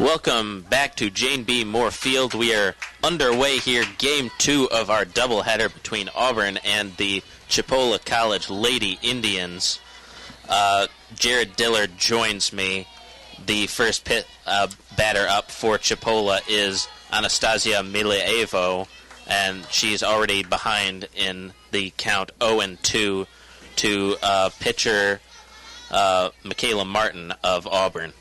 Welcome back to Jane B. Moore Field. We are underway here, Game 2 of our doubleheader between Auburn and the Chipola College Lady Indians. Jared Dillard joins me. The first batter up for Chipola is Anastasia Milievo, and she's already behind in the count 0-2 to pitcher Michaela Martin of Auburn.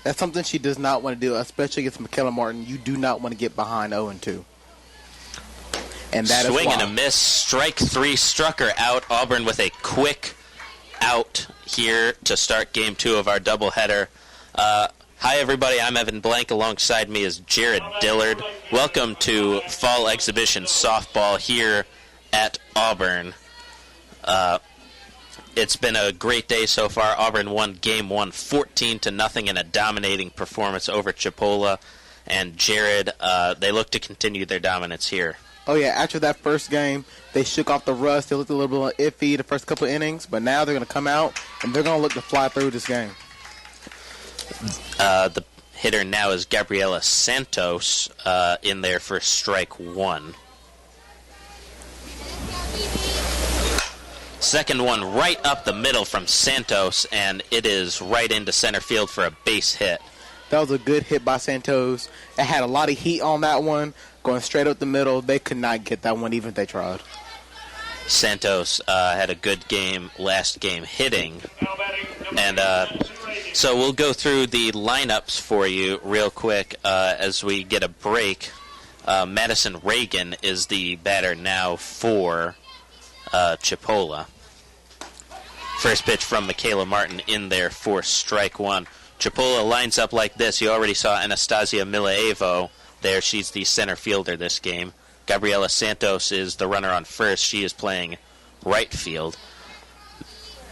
That's something she does not want to do, especially against Michaela Martin. You do not want to get behind 0-2. And that is why. Swing and a miss. Strike three struck her out. Auburn with a quick out here to start Game 2 of our doubleheader. Hi, everybody. I'm Evan Blank. Alongside me is Jared Dillard. Welcome to Fall Exhibition Softball here at Auburn. It's been a great day so far. Auburn won Game 1 14-0 in a dominating performance over Chipola. And Jared, they look to continue their dominance here. Oh, yeah. After that first game, they shook off the rust. They looked a little bit iffy the first couple of innings. But now they're going to come out, and they're going to look to fly through this game. The hitter now is Gabriela Santos in there for strike one. Second one right up the middle from Santos, and it is right into center field for a base hit. That was a good hit by Santos. It had a lot of heat on that one, going straight up the middle. They could not get that one even if they tried. Santos had a good game last game hitting. And so we'll go through the lineups for you real quick as we get a break. Madison Reagan is the batter now for Chipola. First pitch from Michaela Martin in there for strike one. Chipola lines up like this. You already saw Anastasia Milievo there. She's the center fielder this game. Gabriela Santos is the runner on first. She is playing right field.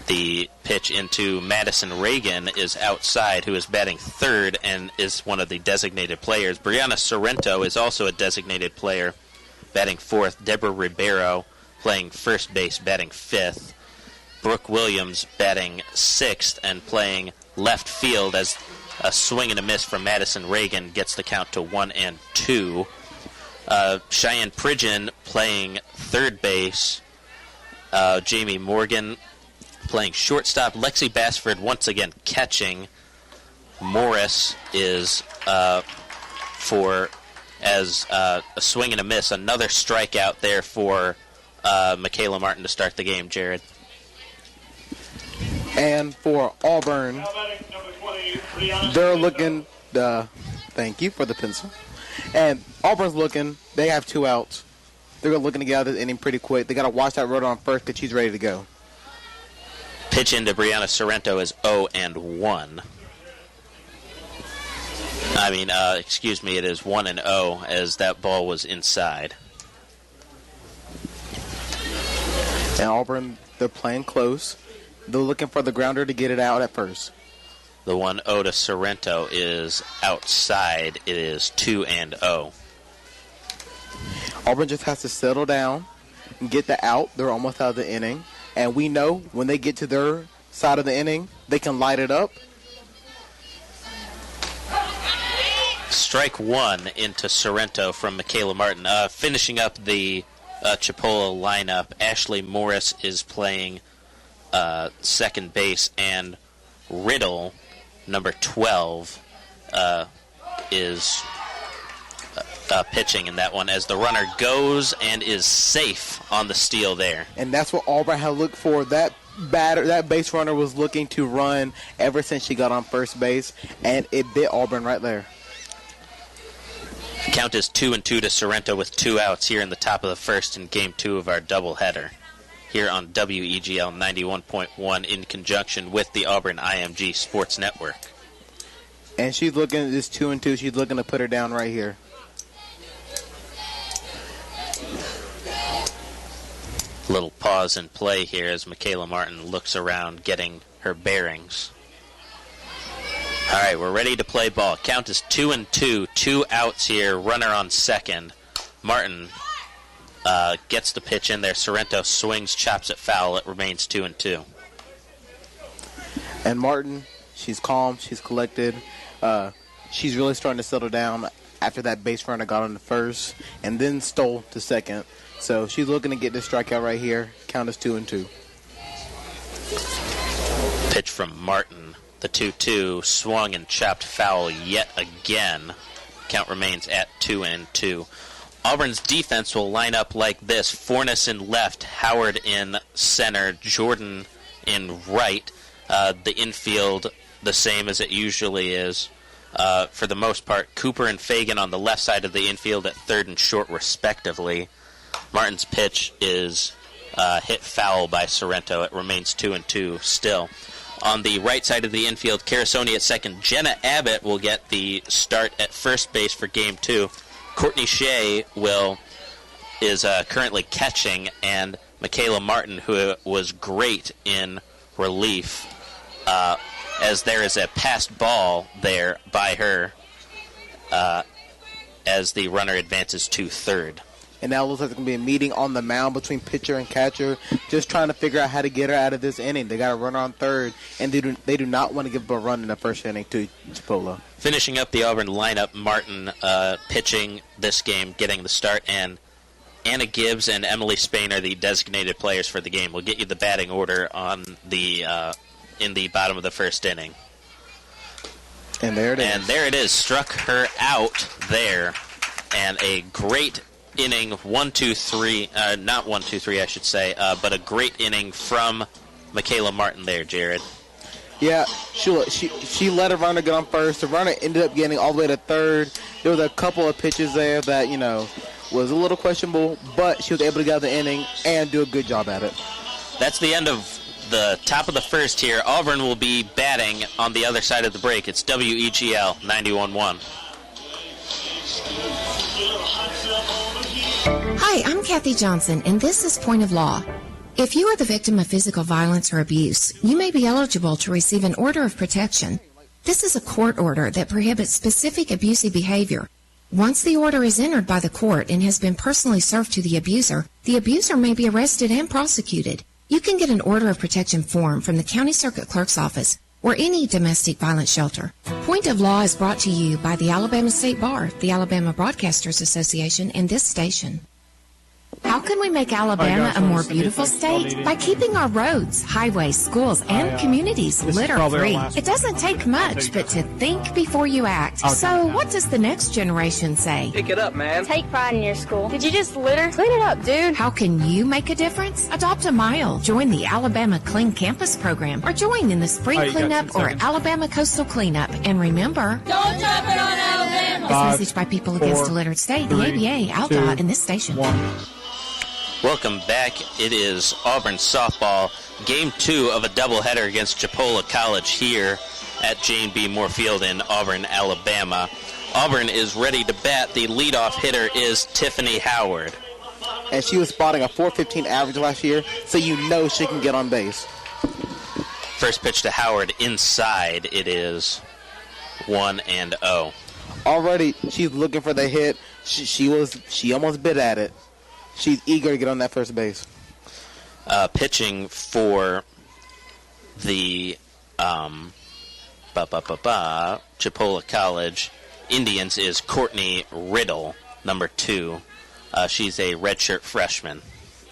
The pitch into Madison Reagan is outside, who is batting third and is one of the designated players. Brianna Sorrento is also a designated player, batting fourth. Deborah Ribeiro playing first base, batting fifth. Brooke Williams batting sixth and playing left field as a swing and a miss from Madison Reagan gets the count to 1-2. Cheyenne Pridgeon playing third base. Jamie Morgan playing shortstop. Lexi Bassford once again catching. Morris is for as a swing and a miss. Another strikeout there for Michaela Martin to start the game, Jared. And for Auburn, they're looking, thank you for the pencil. And Auburn's looking, they have two outs. They're looking to get out of this inning pretty quick. They got to watch that runner on first because she's ready to go. Pitch into Brianna Sorrento is 0-1. It is 1-0 as that ball was inside. And Auburn, they're playing close. They're looking for the grounder to get it out at first. The 1-0 to Sorrento is outside. It is 2-0. Auburn just has to settle down and get the out. They're almost out of the inning. And we know when they get to their side of the inning, they can light it up. Strike one into Sorrento from Michaela Martin. Finishing up the Chipola lineup, Ashley Morris is playing second base, and Riddle, number 12, is pitching in that one as the runner goes and is safe on the steal there. And that's what Auburn had looked for. That base runner was looking to run ever since she got on first base, and it bit Auburn right there. Count is 2-2 to Sorrento with two outs here in the top of the first in Game 2 of our doubleheader here on WEGL 91.1 in conjunction with the Auburn IMG Sports Network. And she's looking at this 2-2. She's looking to put her down right here. Little pause and play here as Michaela Martin looks around getting her bearings. All right, we're ready to play ball. Count is 2-2, two outs here, runner on second. Martin gets the pitch in there. Sorrento swings, chops it foul. It remains 2-2. And Martin, she's calm, she's collected. she's really starting to settle down after that base runner got on the first and then stole to second. So she's looking to get this strikeout right here. Count is 2-2. Pitch from Martin. The 2-2 swung and chopped foul yet again. Count remains at 2-2. Auburn's defense will line up like this. Fornes in left, Howard in center, Jordan in right. The infield the same as it usually is. For the most part, Cooper and Fagan on the left side of the infield at third and short respectively. Martin's pitch is hit foul by Sorrento. It remains 2-2 still. On the right side of the infield, Carasoni at second. Jenna Abbott will get the start at first base for Game 2. Courtney Shea is currently catching, and Michaela Martin, who was great in relief, as there is a passed ball there by her as the runner advances to third. And now it looks like there's going to be a meeting on the mound between pitcher and catcher, just trying to figure out how to get her out of this inning. They got a runner on third, and they do not want to give up a run in the first inning to Chipola. Finishing up the Auburn lineup, Martin pitching this game, getting the start, and Anna Gibbs and Emily Spain are the designated players for the game. We'll get you the batting order on the in the bottom of the first inning. And there it is. And there it is. Struck her out there, and a great inning, 1-2-3, not 1-2-3 I should say, but a great inning from Michaela Martin there, Jared. Yeah, she let a runner get on first. The runner ended up getting all the way to third. There was a couple of pitches there that, was a little questionable, but she was able to get out of the inning and do a good job at it. That's the end of the top of the first here. Auburn will be batting on the other side of the break. It's WEGL 91.1. Hi, I'm Kathy Johnson, and this is Point of Law. If you are the victim of physical violence or abuse, you may be eligible to receive an order of protection. This is a court order that prohibits specific abusive behavior. Once the order is entered by the court and has been personally served to the abuser may be arrested and prosecuted. You can get an order of protection form from the County Circuit Clerk's Office or any domestic violence shelter. Point of Law is brought to you by the Alabama State Bar, the Alabama Broadcasters Association, and this station. How can we make Alabama a more beautiful state? By keeping our roads, highways, schools, and communities litter-free. It doesn't take much, but to think before you act. So what does the next generation say? Pick it up, man. Take pride in your school. Did you just litter? Clean it up, dude. How can you make a difference? Adopt a mile. Join the Alabama Clean Campus program, or join in the Spring Cleanup or Alabama Coastal Cleanup. And remember, don't drop it on Alabama. This message by People Against a Littered State, the ABA, ALDOT, and this station. Welcome back. It is Auburn softball, Game 2 of a doubleheader against Chipola College here at Jane B. Moore Field in Auburn, Alabama. Auburn is ready to bat. The leadoff hitter is Tiffany Howard. And she was spotting a .415 average last year, so you know she can get on base. First pitch to Howard inside. It is 1-0. Already, she's looking for the hit. She almost bit at it. She's eager to get on that first base. Pitching for the Chipola College Indians is Courtney Riddle, number 2. She's a redshirt freshman.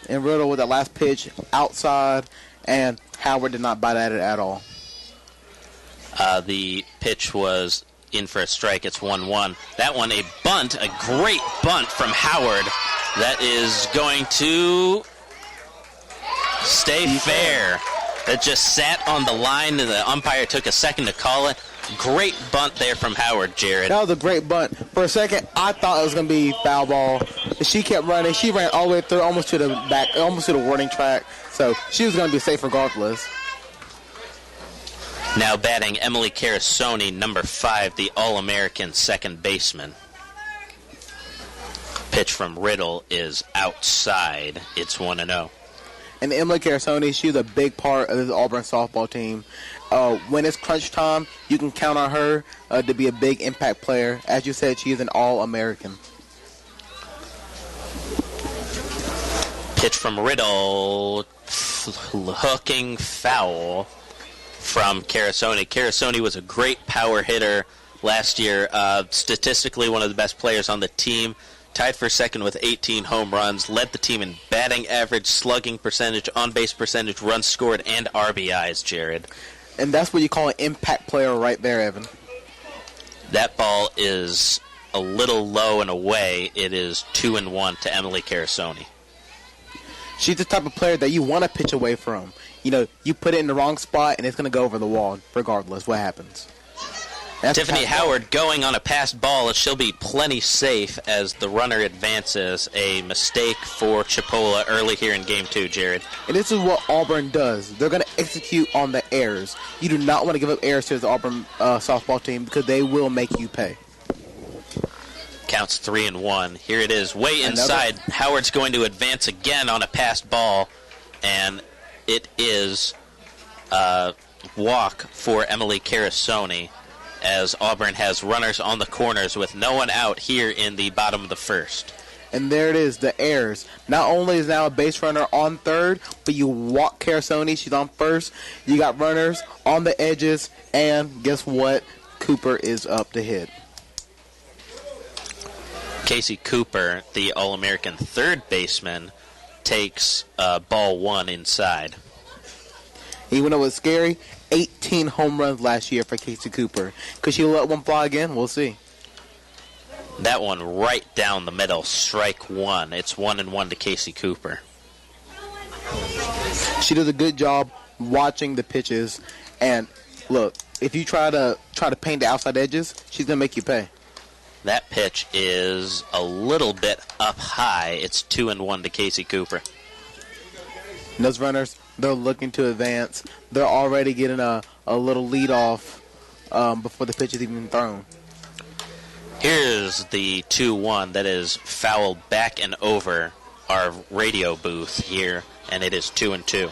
And Riddle with that last pitch outside, and Howard did not bite at it at all. The pitch was in for a strike. It's 1-1. That one, a bunt, a great bunt from Howard. That is going to stay fair. That just sat on the line, and the umpire took a second to call it. Great bunt there from Howard, Jared. That was a great bunt. For a second, I thought it was going to be foul ball. She kept running. She ran all the way through, almost to the back, almost to the warning track. So she was going to be safe regardless. Now batting Emily Carasoni, number 5, the All-American second baseman. Pitch from Riddle is outside. It's 1-0. And Emily Carasoni, she's a big part of this Auburn softball team. When it's crunch time, you can count on her to be a big impact player. As you said, she's an All-American. Pitch from Riddle, hooking foul from Carasoni. Carasoni was a great power hitter last year. Statistically, one of the best players on the team. Tied for second with 18 home runs. Led the team in batting average, slugging percentage, on-base percentage, runs scored, and RBIs, Jared. And that's what you call an impact player right there, Evan. That ball is a little low and away. It is 2-1 to Emily Carasoni. She's the type of player that you want to pitch away from. You know, you put it in the wrong spot, and it's going to go over the wall, regardless what happens. That's Tiffany Howard going on a passed ball. She'll be plenty safe as the runner advances. A mistake for Chipola early here in Game 2, Jared. And this is what Auburn does. They're going to execute on the errors. You do not want to give up errors to the Auburn softball team because they will make you pay. Counts 3-1. Here it is, way inside. Howard's going to advance again on a passed ball, and it is a walk for Emily Carasoni, as Auburn has runners on the corners with no one out here in the bottom of the first. And there it is, the errors. Not only is now a base runner on third, but you walk Carasoni, she's on first. You got runners on the edges, and guess what? Cooper is up to hit. Casey Cooper, the All-American third baseman, takes ball one inside. Even though it was scary, 18 home runs last year for Casey Cooper. Could she let one fly again? We'll see. That one right down the middle, strike one. It's 1-1 to Casey Cooper. She does a good job watching the pitches, and look, if you try to paint the outside edges, she's gonna make you pay. That pitch is a little bit up high. It's 2-1 to Casey Cooper. And those runners, they're looking to advance. They're already getting a little lead off before the pitch is even thrown. Here's the 2-1 that is fouled back and over our radio booth here, and it is 2-2.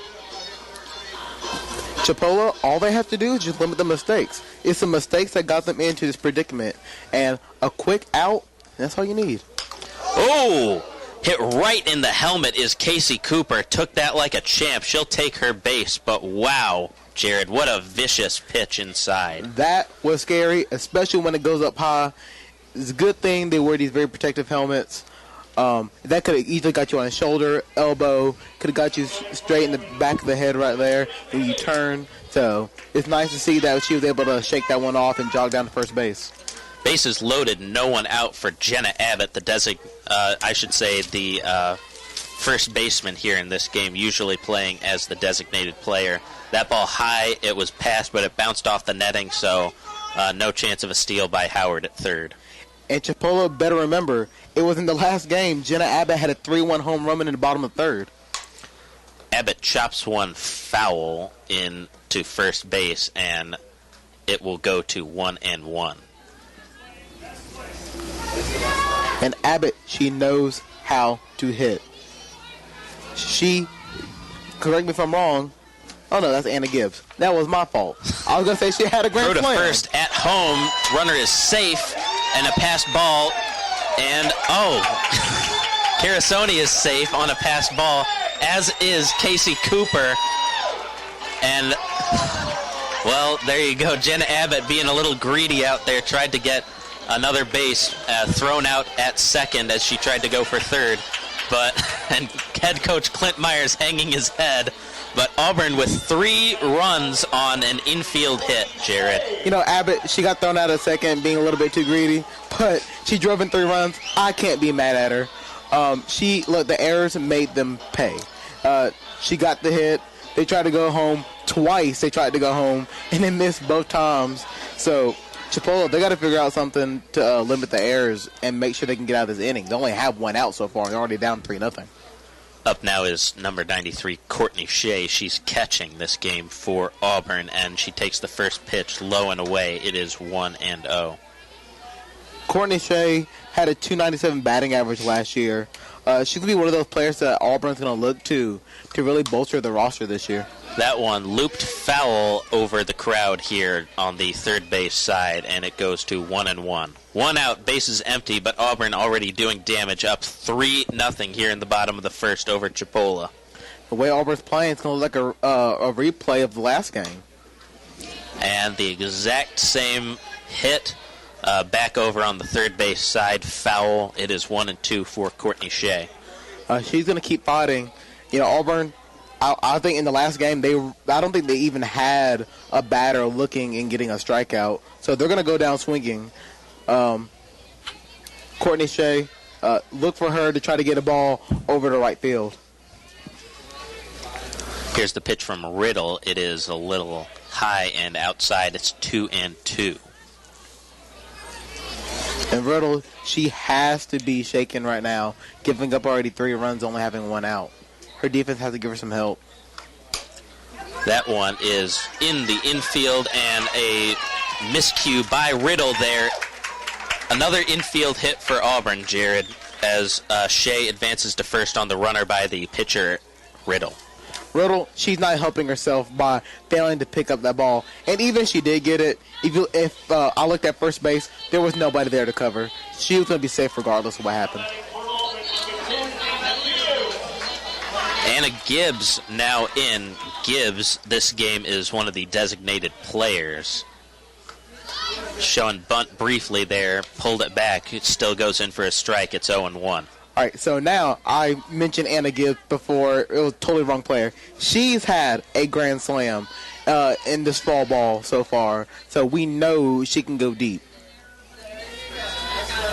Chipola, all they have to do is just limit the mistakes. It's the mistakes that got them into this predicament. And a quick out, that's all you need. Oh! Hit right in the helmet is Casey Cooper. Took that like a champ. She'll take her base, but wow, Jared, what a vicious pitch inside. That was scary, especially when it goes up high. It's a good thing they wear these very protective helmets. That could have easily got you on the shoulder, elbow, could have got you straight in the back of the head right there when you turn. So it's nice to see that she was able to shake that one off and jog down to first base. Bases loaded, no one out for Jenna Abbott, the first baseman here in this game, usually playing as the designated player. That ball high, it was passed, but it bounced off the netting, so no chance of a steal by Howard at third. And Chipola better remember, it was in the last game, Jenna Abbott had a 3-1 home run in the bottom of third. Abbott chops one foul in to first base, and it will go to 1-1. And Abbott, she knows how to hit. She, correct me if I'm wrong, oh no, that's Anna Gibbs. That was my fault. I was going to say she had a grand slam. Throw to first at home, runner is safe, and a passed ball, and Carasoni is safe on a passed ball, as is Casey Cooper. And, well, there you go. Jenna Abbott being a little greedy out there, tried to get another base thrown out at second as she tried to go for third. And head coach Clint Myers hanging his head. But Auburn with 3 runs on an infield hit, Jared. You know, Abbott, she got thrown out at second being a little bit too greedy, but she drove in 3 runs. I can't be mad at her. The errors made them pay. She got the hit. They tried to go home twice. They tried to go home, and they missed both times. So Chipola, they got to figure out something to limit the errors and make sure they can get out of this inning. They only have one out so far. They're already down 3-0. Up now is number 93, Courtney Shea. She's catching this game for Auburn, and she takes the first pitch low and away. It is 1-0. Courtney Shea had a .297 batting average last year. She's going to be one of those players that Auburn's going to look to really bolster the roster this year. That one looped foul over the crowd here on the third base side, and it goes to 1-1. 1 out, bases empty, but Auburn already doing damage, up 3-0 here in the bottom of the first over Chipola. The way Auburn's playing, it's going to look like a replay of the last game. And the exact same hit Back over on the third base side, foul. It is 1-2 for Courtney Shea. She's going to keep fighting. Auburn, I think in the last game, I don't think they even had a batter looking and getting a strikeout. So they're going to go down swinging. Courtney Shea, look for her to try to get a ball over to right field. Here's the pitch from Riddle. It is a little high and outside. It's 2-2. And Riddle, she has to be shaken right now, giving up already 3 runs, only having 1 out. Her defense has to give her some help. That one is in the infield, and a miscue by Riddle there. Another infield hit for Auburn, Jared, as Shea advances to first on the runner by the pitcher, Riddle. Riddle, she's not helping herself by failing to pick up that ball. And even if she did get it, if I looked at first base, there was nobody there to cover. She was going to be safe regardless of what happened. Anna Gibbs now in. Gibbs, this game is one of the designated players. Showing bunt briefly there, pulled it back. It still goes in for a strike. It's 0-1. All right, so now I mentioned Anna Gibbs before. It was a totally wrong player. She's had a grand slam in this fall ball so far, so we know she can go deep.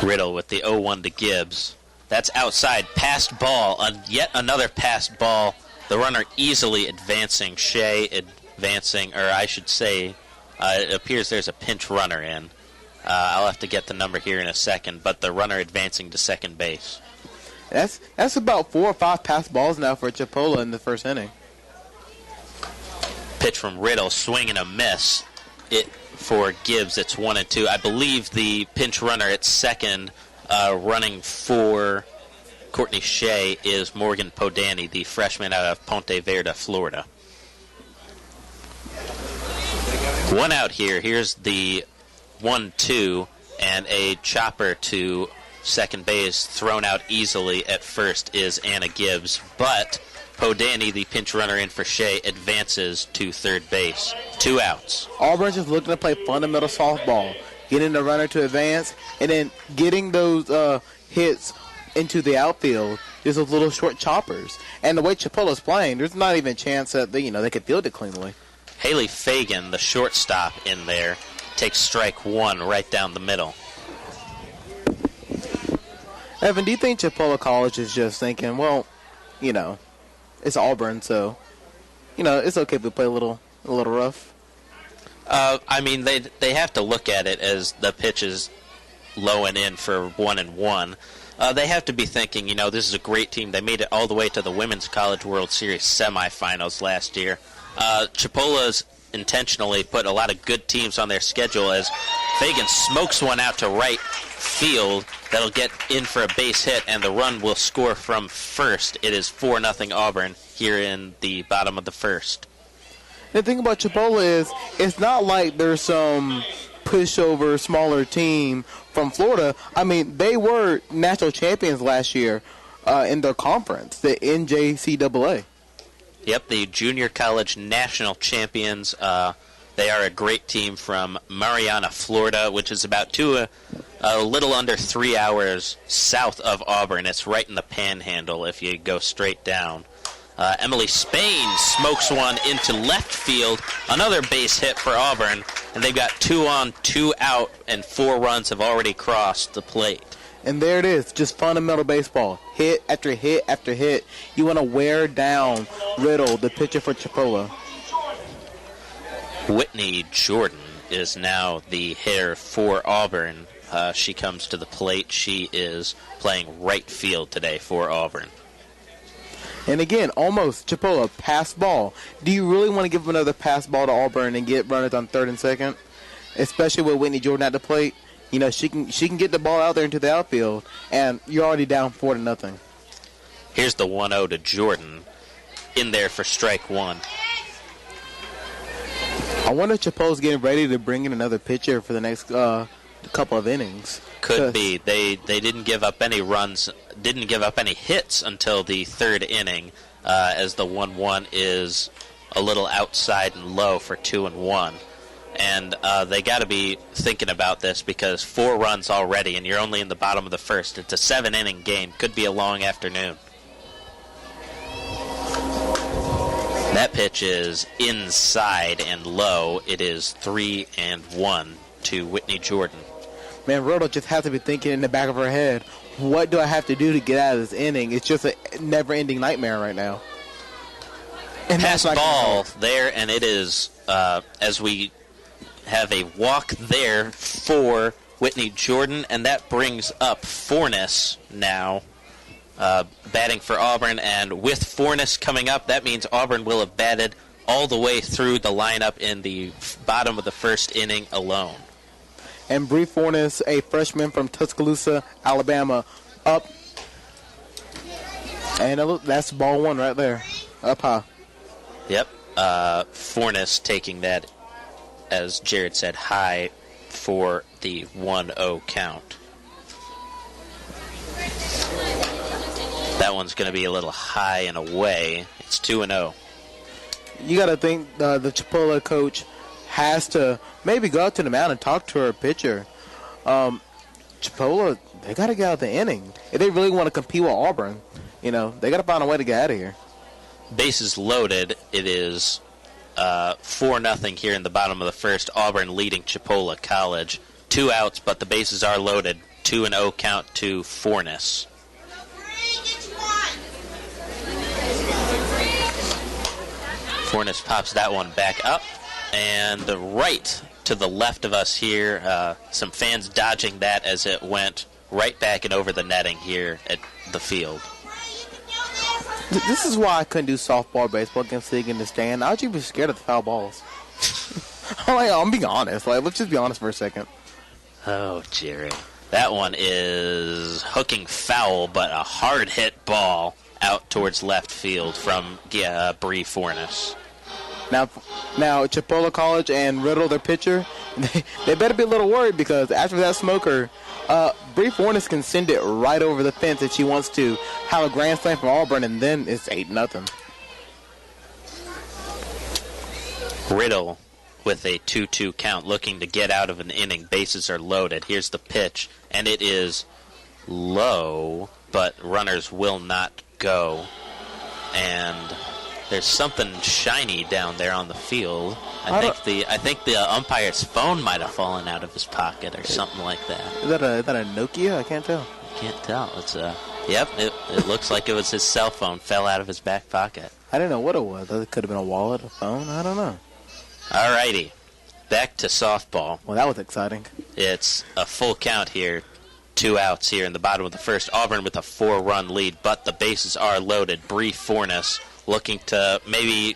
Riddle with the 0-1 to Gibbs. That's outside. Passed ball. Yet another passed ball. The runner easily advancing. Shea advancing, or I should say, it appears there's a pinch runner in. I'll have to get the number here in a second, but the runner advancing to second base. That's about 4 or 5 passed balls now for Chipola in the first inning. Pitch from Riddle, swing and a miss. For Gibbs, it's 1-2. I believe the pinch runner at second, running for Courtney Shea, is Morgan Podani, the freshman out of Ponte Verde, Florida. 1 out here. Here's the 1-2, and a chopper to second base, thrown out easily at first, is Anna Gibbs. But Podani, the pinch runner in for Shea, advances to third base. 2 outs. Auburn's just looking to play fundamental softball, getting the runner to advance, and then getting those hits into the outfield. Just those little short choppers. And the way Chipola's playing, there's not even a chance that they could field it cleanly. Haley Fagan, the shortstop in there, takes strike 1 right down the middle. Evan, do you think Chipola College is just thinking, well, it's Auburn, so, it's okay if we play a little rough? I mean, they have to look at it as the pitch is low and in for 1-1. They have to be thinking, this is a great team. They made it all the way to the Women's College World Series semifinals last year. Chipola's intentionally put a lot of good teams on their schedule as Fagan smokes one out to right field. That'll get in for a base hit, and the run will score from first. It is 4-0 Auburn here in the bottom of the first. The thing about Chipola is it's not like there's some pushover, smaller team from Florida. I mean, they were national champions last year in their conference, the NJCAA. Yep, the junior college national champions. They are a great team from Marianna, Florida, which is about a little under 3 hours south of Auburn. It's right in the panhandle if you go straight down. Emily Spain smokes one into left field. Another base hit for Auburn, and they've got 2 on, 2 out, and 4 runs have already crossed the plate. And there it is, just fundamental baseball. Hit after hit after hit. You want to wear down Riddle, the pitcher for Chipola. Whitney Jordan is now the hitter for Auburn. She comes to the plate. She is playing right field today for Auburn. And again, almost Chipola, pass ball. Do you really want to give another pass ball to Auburn and get runners on third and second? Especially with Whitney Jordan at the plate. She can get the ball out there into the outfield, and you're already down 4-0. Here's the 1-0 to Jordan, in there for strike 1. I wonder if Chipola's getting ready to bring in another pitcher for the next couple of innings. Could be. They didn't give up any runs, didn't give up any hits until the third inning, as the 1-1 is a little outside and low for 2-1. And they got to be thinking about this because 4 runs already, and you're only in the bottom of the first. It's a 7-inning game. Could be a long afternoon. That pitch is inside and low. It is 3-1 to Whitney Jordan. Man, Riddle just has to be thinking in the back of her head, what do I have to do to get out of this inning? It's just a never-ending nightmare right now. And Pass ball there, and it is, as we have a walk there for Whitney Jordan, and that brings up Fornes now, batting for Auburn. And with Fornes coming up, that means Auburn will have batted all the way through the lineup in the bottom of the first inning alone. And Bree Fornes, a freshman from Tuscaloosa, Alabama, up. And that's ball 1 right there, up high. Yep, Fornes taking that, as Jared said, high for the 1-0 count. That one's going to be a little high and away. It's 2-0. You got to think the Chipola coach has to maybe go out to the mound and talk to her pitcher. Chipola, they got to get out of the inning. If they really want to compete with Auburn, they got to find a way to get out of here. Bases loaded. It is 4-0 here in the bottom of the first. Auburn leading Chipola College. 2 outs, but the bases are loaded. 2-0 count to Fornes. Fornes pops that one back up. And right to the left of us here, some fans dodging that as it went right back and over the netting here at the field. This is why I couldn't do softball or baseball against Sig in the stand. I was just scared of the foul balls. I'm being honest. Let's just be honest for a second. Oh, Jared. That one is hooking foul, but a hard hit ball out towards left field from Bree Fornes. Now, Chipola College and Riddle, their pitcher, they better be a little worried because after that smoker, Bree Fornes can send it right over the fence if she wants to have a grand slam from Auburn, and then it's 8-0. Riddle with a 2-2 count, looking to get out of an inning. Bases are loaded. Here's the pitch, and it is low, but runners will not go. And there's something shiny down there on the field. I think the umpire's phone might have fallen out of his pocket or something like that. Is that a Nokia? I can't tell. Can't tell. It's yep. It looks like it was his cell phone fell out of his back pocket. I didn't know what it was. It could have been a wallet, a phone. I don't know. Alrighty, back to softball. Well, that was exciting. It's a full count here. 2 outs here in the bottom of the first. Auburn with a 4-run lead, but the bases are loaded. Bree Fornes looking to maybe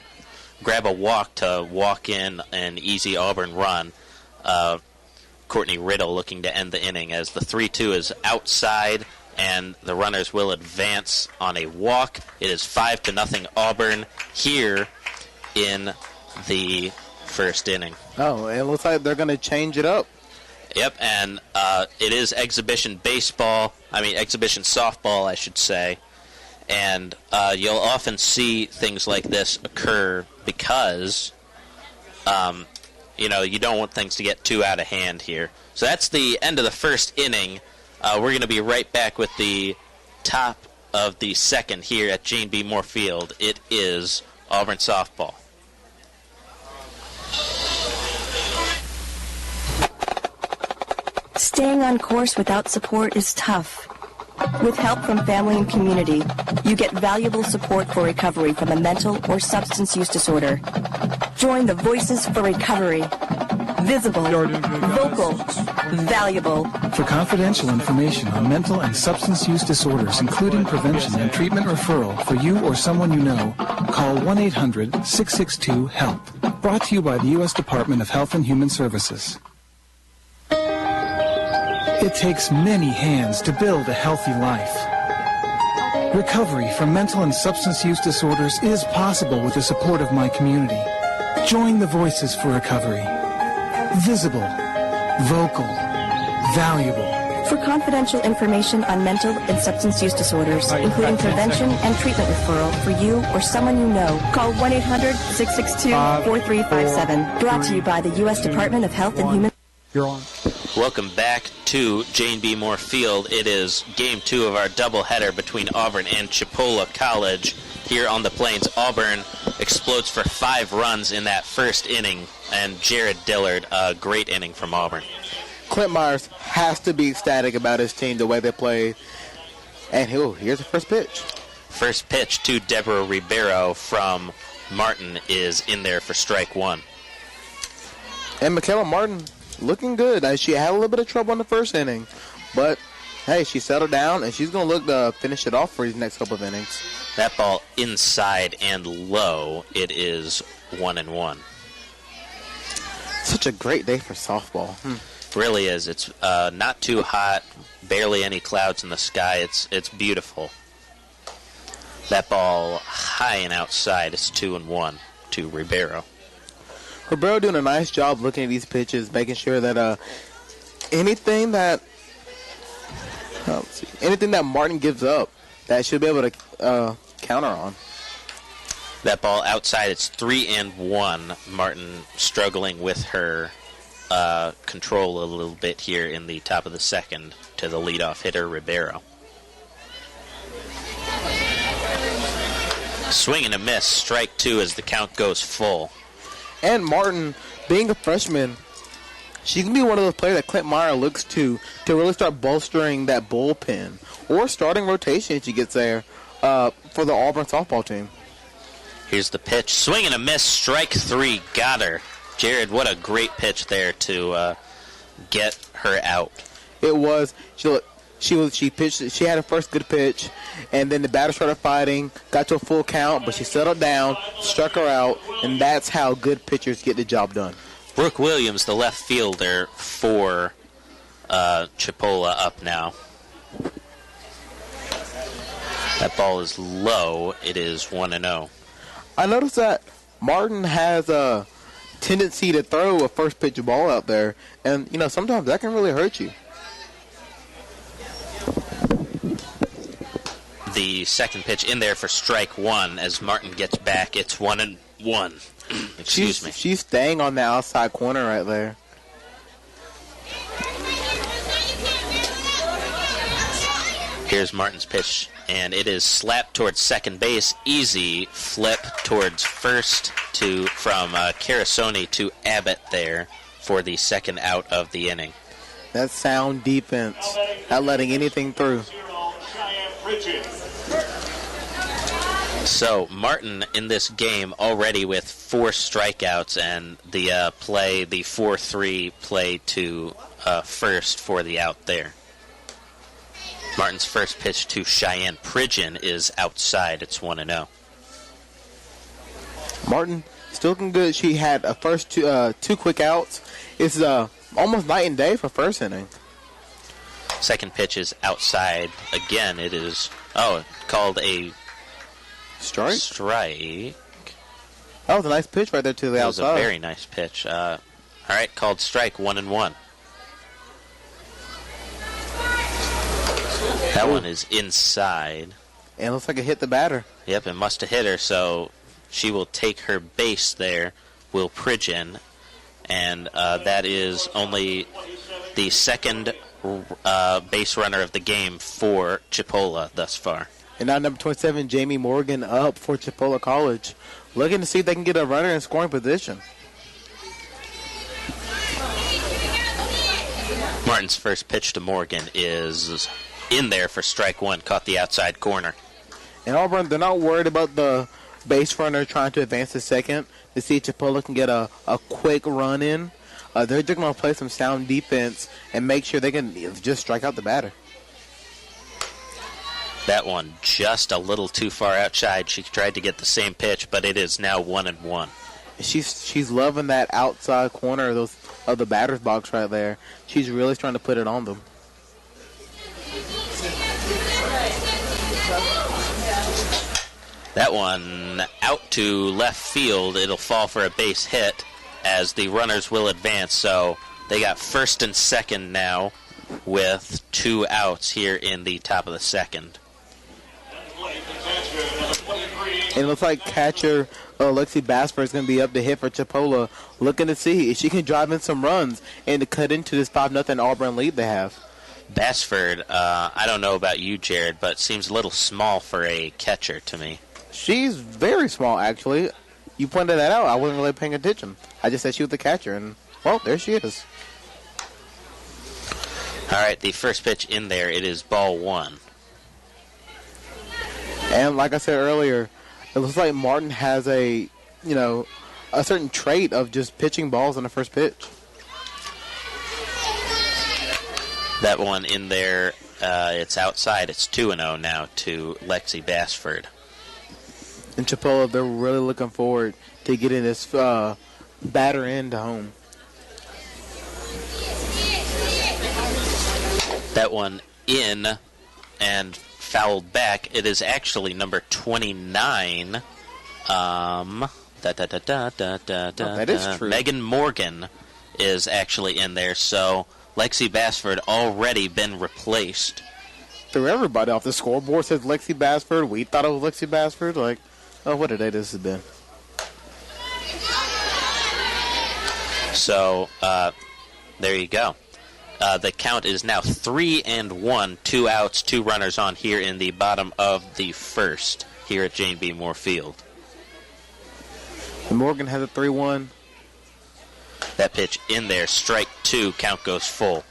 grab a walk to walk in an easy Auburn run. Courtney Riddle looking to end the inning as the 3-2 is outside, and the runners will advance on a walk. It is 5-0 Auburn here in the first inning. Oh, it looks like they're going to change it up. Yep, and it is exhibition softball, I should say. And you'll often see things like this occur because, you don't want things to get too out of hand here. So that's the end of the first inning. We're going to be right back with the top of the second here at Gene B. Moore Field. It is Auburn softball. Staying on course without support is tough. With help from family and community, you get valuable support for recovery from a mental or substance use disorder. Join the Voices for Recovery. Visible, vocal, valuable. For confidential information on mental and substance use disorders, including prevention and treatment referral for you or someone you know, call 1-800-662-HELP. Brought to you by the U.S. Department of Health and Human Services. It takes many hands to build a healthy life. Recovery from mental and substance use disorders is possible with the support of my community. Join the Voices for Recovery. Visible, vocal, valuable. For confidential information on mental and substance use disorders, including prevention and treatment referral for you or someone you know, call 1-800-662-4357. Brought to you by the U.S. Department of Health and Human... You're on. Welcome back to Jane B. Moore Field. It is Game 2 of our doubleheader between Auburn and Chipola College. Here on the Plains, Auburn explodes for 5 runs in that first inning, and Jared Dillard, a great inning from Auburn. Clint Myers has to be ecstatic about his team, the way they play. And here's the first pitch. First pitch to Deborah Ribeiro from Martin is in there for strike 1. And Michaela Martin looking good. She had a little bit of trouble in the first inning, but hey, she settled down, and she's going to look to finish it off for these next couple of innings. That ball inside and low. It is 1-1. Such a great day for softball. Really is. It's not too hot, barely any clouds in the sky. It's beautiful. That ball high and outside. It's 2-1 to Ribeiro. Ribeiro doing a nice job looking at these pitches, making sure that anything that Martin gives up, that she'll be able to counter on. That ball outside. It's 3-1. Martin struggling with her control a little bit here in the top of the second to the leadoff hitter, Ribeiro. Swing and a miss, strike 2 as the count goes full. And Martin, being a freshman, she can be one of those players that Clint Meyer looks to really start bolstering that bullpen or starting rotation if she gets there for the Auburn softball team. Here's the pitch, swing and a miss, strike 3, got her. Jared, what a great pitch there to get her out. It was. She pitched. She had her first good pitch, and then the batter started fighting, got to a full count, but she settled down, struck her out, and that's how good pitchers get the job done. Brooke Williams, the left fielder for Chipola, up now. That ball is low. It is 1-0. I noticed that Martin has a tendency to throw a first pitch ball out there, and sometimes that can really hurt you. The second pitch in there for strike 1 as Martin gets back. It's 1-1. Excuse me. She's staying on the outside corner right there. Here's Martin's pitch, and it is slapped towards second base. Easy flip towards first from Carasoni to Abbott there for the second out of the inning. That's sound defense, not letting anything through. So Martin in this game already with 4 strikeouts, and the 4-3 play to first for the out there. Martin's first pitch to Cheyenne Pridgeon is outside. It's 1-0. Martin still looking good. She had a first 2 quick outs. It's almost night and day for first inning. Second pitch is outside. Again, it is called a strike. That was a nice pitch right there to the outside. That was a very nice pitch. All right, called strike, 1-1. That one is inside. And it looks like it hit the batter. Yep, it must have hit her, so she will take her base there, Will Pridgeon, and that is only the second base runner of the game for Chipola thus far. And now number 27, Jamie Morgan, up for Chipola College, looking to see if they can get a runner in scoring position. Martin's first pitch to Morgan is in there for strike 1, caught the outside corner. And Auburn, they're not worried about the base runner trying to advance to second to see if Chipola can get a quick run in. They're just going to play some sound defense and make sure they can just strike out the batter. That one just a little too far outside. She tried to get the same pitch, but it is now 1-1. She's loving that outside corner of the batter's box right there. She's really trying to put it on them. That one out to left field. It'll fall for a base hit as the runners will advance. So they got first and second now with 2 outs here in the top of the second. And it looks like catcher Lexi Basford is going to be up to hit for Chipola, looking to see if she can drive in some runs and to cut into this 5-0 Auburn lead they have. Basford, I don't know about you, Jared, but seems a little small for a catcher to me. She's very small, actually. You pointed that out. I wasn't really paying attention. I just said she was the catcher, and, well, there she is. All right, the first pitch in there, it is ball 1. And like I said earlier, it looks like Martin has a certain trait of just pitching balls on the first pitch. That one in there, it's outside. It's 2-0 now to Lexi Basford. And Chipola, they're really looking forward to getting this batter into home. That one in and fouled back. It is actually number 29. That is true. Megan Morgan is actually in there, so Lexi Basford already been replaced. Threw everybody off. The scoreboard says Lexi Basford. We thought it was Lexi Basford. Like, oh, what a day this has been. So, there you go. The count is now 3-1, 2 outs, 2 runners on here in the bottom of the first here at Jane B. Moore Field. And Morgan has a 3-1. That pitch in there, strike 2, count goes full.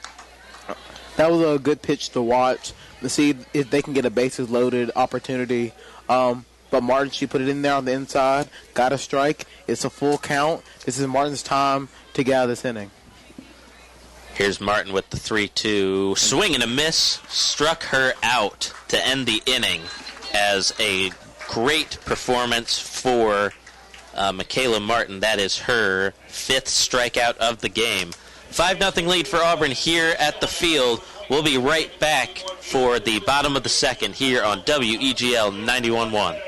That was a good pitch to watch to see if they can get a bases loaded opportunity. But Martin, she put it in there on the inside, got a strike. It's a full count. This is Martin's time to get out of this inning. Here's Martin with the 3-2. Swing and a miss. Struck her out to end the inning as a great performance for Michaela Martin. That is her 5th strikeout of the game. 5-0 lead for Auburn here at the field. We'll be right back for the bottom of the second here on WEGL 91.1.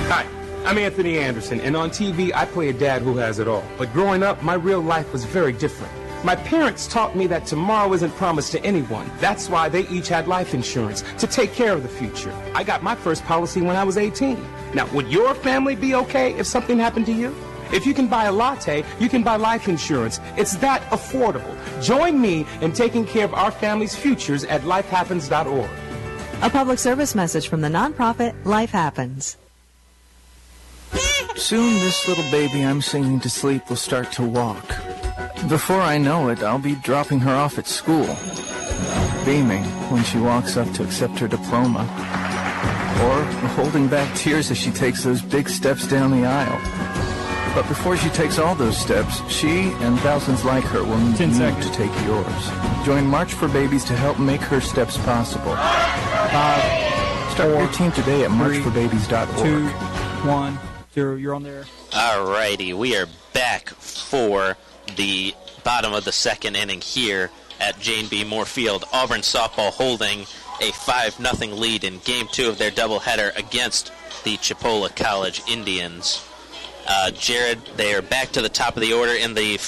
Hi, I'm Anthony Anderson, and on TV I play a dad who has it all. But growing up, my real life was very different. My parents taught me that tomorrow isn't promised to anyone. That's why they each had life insurance to take care of the future. I got my first policy when I was 18. Now, would your family be okay if something happened to you? If you can buy a latte, you can buy life insurance. It's that affordable. Join me in taking care of our family's futures at lifehappens.org. A public service message from the nonprofit Life Happens. Soon this little baby I'm singing to sleep will start to walk. Before I know it, I'll be dropping her off at school, beaming when she walks up to accept her diploma, or holding back tears as she takes those big steps down the aisle. But before she takes all those steps, she and thousands like her will need you to take yours. Join March for Babies to help make her steps possible. Start your team today at marchforbabies.org. 2, 1, 0, you're on there. Alrighty, we are back for the bottom of the second inning here at Jane B. Moore Field. Auburn softball holding a 5-0 lead in Game 2 of their doubleheader against the Chipola College Indians. Jared, they are back to the top of the order in the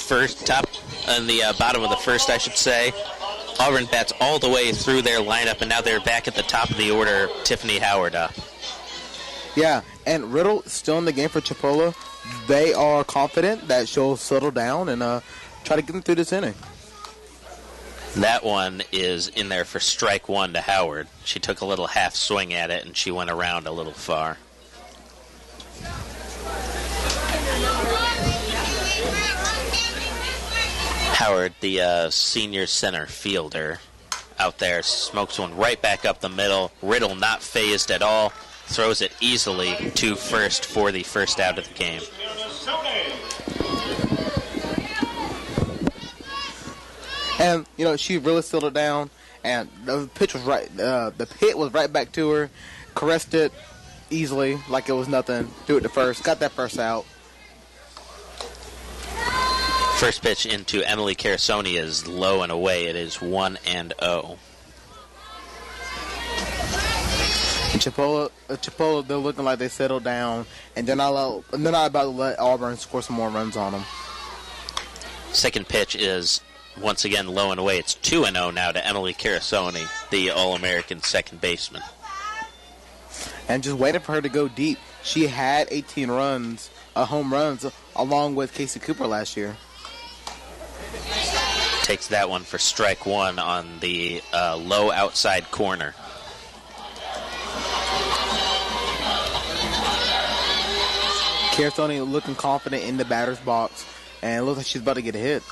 bottom of the first, I should say. Auburn bats all the way through their lineup, and now they're back at the top of the order. Tiffany Howard up. Yeah, and Riddle still in the game for Chipola. They are confident that she'll settle down and try to get them through this inning. That one is in there for strike 1 to Howard. She took a little half swing at it, and she went around a little far. Howard, the senior center fielder out there, smokes one right back up the middle. Riddle not phased at all. Throws it easily to first for the first out of the game. And, she really settled it down, and the pitch was right. The hit was right back to her. Caressed it easily, like it was nothing. Threw it to first. Got that first out. First pitch into Emily Carasoni is low and away. It is 1-0. And Chipola, they're looking like they settled down, and they're not about to let Auburn score some more runs on them. Second pitch is once again low and away. It's 2-0 now to Emily Carasoni, the All-American second baseman. And just waiting for her to go deep. She had 18 runs, home runs, along with Casey Cooper last year. Takes that one for strike one on the low outside corner. Carasoni looking confident in the batter's box, and it looks like she's about to get a hit.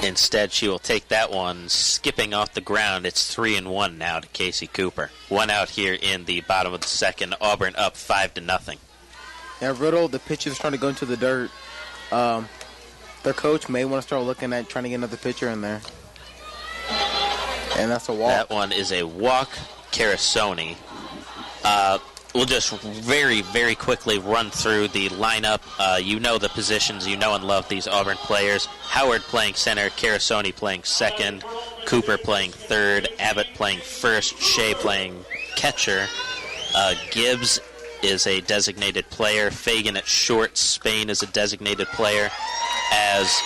Instead, she will take that one skipping off the ground. It's 3-1 now to Casey Cooper. One out here in the bottom of the second. Auburn up 5-0. And Riddle, the pitcher is trying to go into the dirt. Their coach may want to start looking at trying to get another pitcher in there. And that's a walk. That one is a walk. Carasoni. We'll just very, very quickly run through the lineup. You know the positions. You know and love these Auburn players. Howard playing center. Carasoni playing second. Cooper playing third. Abbott playing first. Shea playing catcher. Gibbs is a designated player. Fagan at short. Spain is a designated player. As